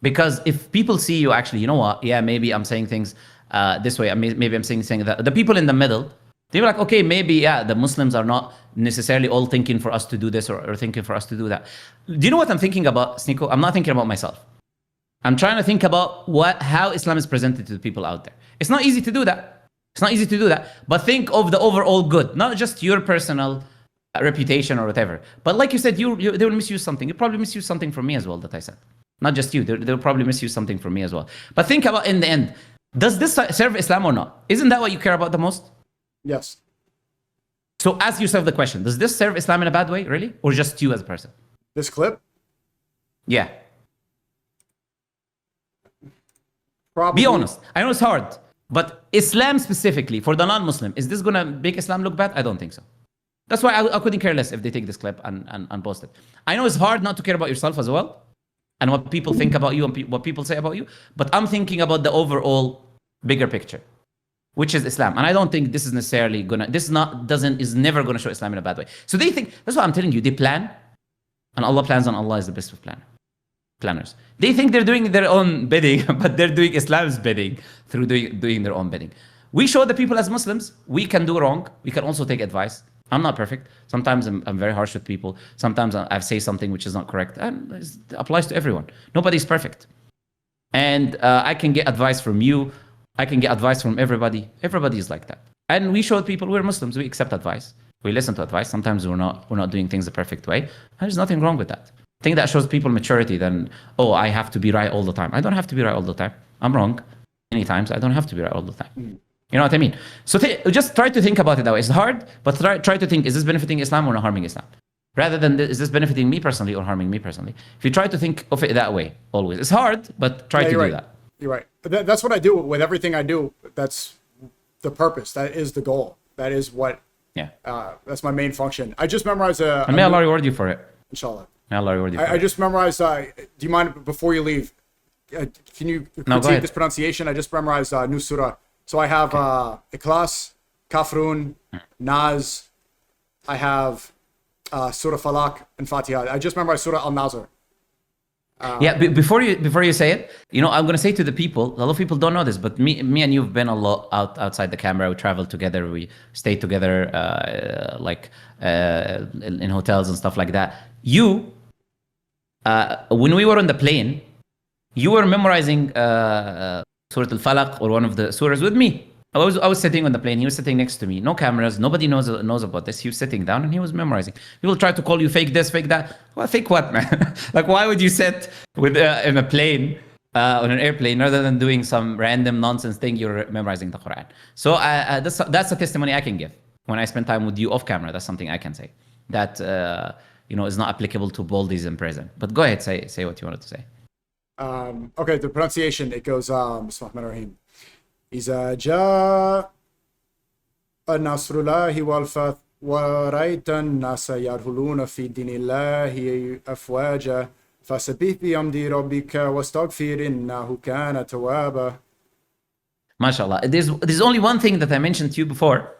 Because if people see you actually, you know what? Yeah, maybe I'm saying things this way. Maybe I'm saying that. The people in the middle, they were like, okay, maybe, the Muslims are not necessarily all thinking for us to do this or thinking for us to do that. Do you know what I'm thinking about, SNEAKO? I'm not thinking about myself. I'm trying to think about how Islam is presented to the people out there. It's not easy to do that. But think of the overall good, not just your personal reputation or whatever. But like you said, they will misuse something. You probably misuse something from me as well that I said. Not just you. They'll probably misuse something from me as well. But think about in the end, does this serve Islam or not? Isn't that what you care about the most? Yes. So ask yourself the question: does this serve Islam in a bad way, really, or just you as a person? This clip? Yeah. Probably. Be honest. I know it's hard, but Islam specifically for the non-Muslim, is this gonna make Islam look bad? I don't think so. That's why I couldn't care less if they take this clip and post it. I know it's hard not to care about yourself as well, and what people think about you and what people say about you, but I'm thinking about the overall bigger picture, which is Islam. And I don't think this is necessarily is never gonna show Islam in a bad way. So they think, that's what I'm telling you, they plan, and Allah plans, and Allah is the best of planners. They think they're doing their own bidding, but they're doing Islam's bidding through doing their own bidding. We show the people as Muslims, we can do wrong, we can also take advice. I'm not perfect. Sometimes I'm very harsh with people. Sometimes I say something which is not correct. And it applies to everyone. Nobody's perfect. And I can get advice from you. I can get advice from everybody. Everybody is like that. And we show people we're Muslims. We accept advice. We listen to advice. Sometimes we're not doing things the perfect way. And there's nothing wrong with that. I think that shows people maturity than, oh, I have to be right all the time. I don't have to be right all the time. I'm wrong many times. I don't have to be right all the time. You know what I mean? So just try to think about it that way. It's hard, but try to think, is this benefiting Islam or not harming Islam? Rather than, is this benefiting me personally or harming me personally? If you try to think of it that way, always. It's hard, but try to do that. You're right. But that's what I do with everything I do. That's the purpose. That is the goal. That is what, that's my main function. I just memorized and may Allah reward you for it. Inshallah. May Allah reward you for I just memorized, do you mind, before you leave, can you critique this pronunciation? I just memorized new surah. So I have Ikhlas, Kafrun, Nas. I have Surah Falak and Fatiha. I just memorized Surah Al-Nazr. Before you say it, I'm going to say to the people, a lot of people don't know this, but me and you've been a lot outside the camera. We traveled together. We stayed together, in hotels and stuff like that. When we were on the plane, you were memorizing Surah Al-Falaq or one of the surahs with me. I was sitting on the plane. He was sitting next to me. No cameras. Nobody knows about this. He was sitting down and he was memorizing. People try to call you fake this, fake that. Well, fake what, man? Like, why would you sit in a plane, on an airplane, rather than doing some random nonsense thing? You're memorizing the Quran. So that's a testimony I can give. When I spend time with you off camera, that's something I can say. That is not applicable to Baldies in prison. But go ahead, say what you wanted to say. Okay, the pronunciation, it goes, Bismillahirrahmanirrahim. إذا جاء نصر الله والفتح ورأيت الناس يدخلون في دين الله أفواجا فسبح بحمد ربك واستغفر إنه كان توابا. MashaAllah. There's only one thing that I mentioned to you before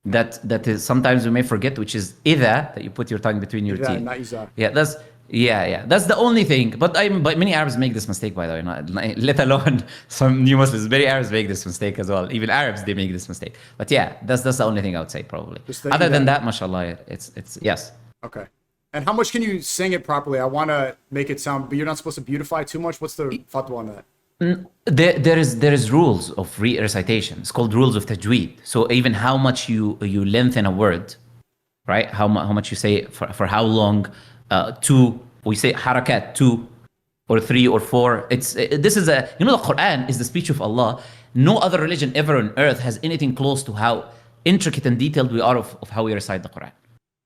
that is sometimes we may forget, which is إذا, that you put your tongue between your teeth. Not إذا. Yeah. That's the only thing. But many Arabs make this mistake, by the way. Let alone some new Muslims. Many Arabs make this mistake as well. Even Arabs, they make this mistake. But yeah, that's the only thing I would say, probably. Other than that, mashallah, it's yes. Okay. And how much can you sing it properly? I want to make it sound, but you're not supposed to beautify too much. What's the fatwa on that? There is rules of recitation. It's called rules of tajweed. So even how much you lengthen a word, right? How much you say for how long. We say harakat 2 or 3 or 4. The Quran is the speech of Allah. No other religion ever on earth has anything close to how intricate and detailed we are of how we recite the Quran.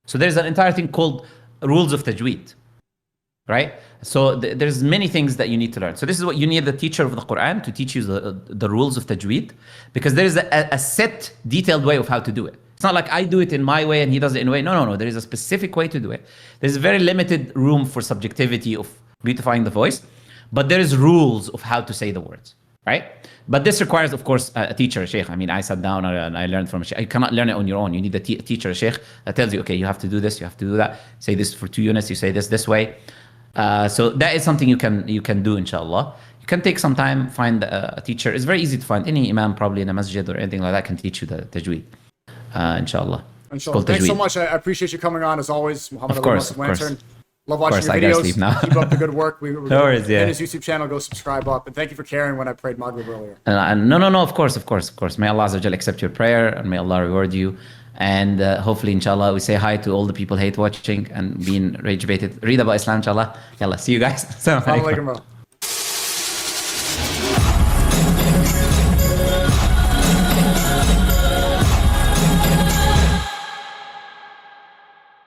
So there's an entire thing called rules of tajweed, right? So there's many things that you need to learn. So this is what you need the teacher of the Quran to teach you the rules of tajweed, because there is a set, detailed way of how to do it. It's not like I do it in my way and he does it in a way. No. There is a specific way to do it. There's very limited room for subjectivity of beautifying the voice, but there is rules of how to say the words, right? But this requires, of course, a teacher, a sheikh. I mean, I sat down and I learned from a sheikh. You cannot learn it on your own. You need a teacher, a sheikh, that tells you, okay, you have to do this, you have to do that. Say this for 2 units, you say this way. So that is something you can do, inshallah. You can take some time, find a teacher. It's very easy to find. Any imam probably in a masjid or anything like that can teach you the tajweed. Inshallah. Thanks so much. I appreciate you coming on as always. Muhammad of course. Love watching your videos. Now. Keep up the good work. No worries, in his YouTube channel, go subscribe up. And thank you for caring when I prayed Maghrib earlier. No, of course. May Allah Azza wa Jalla accept your prayer and may Allah reward you. And hopefully, inshallah, we say hi to all the people hate watching and being rage baited. Read about Islam, inshallah. Yalla, see you guys. Assalamu alaikum, bro.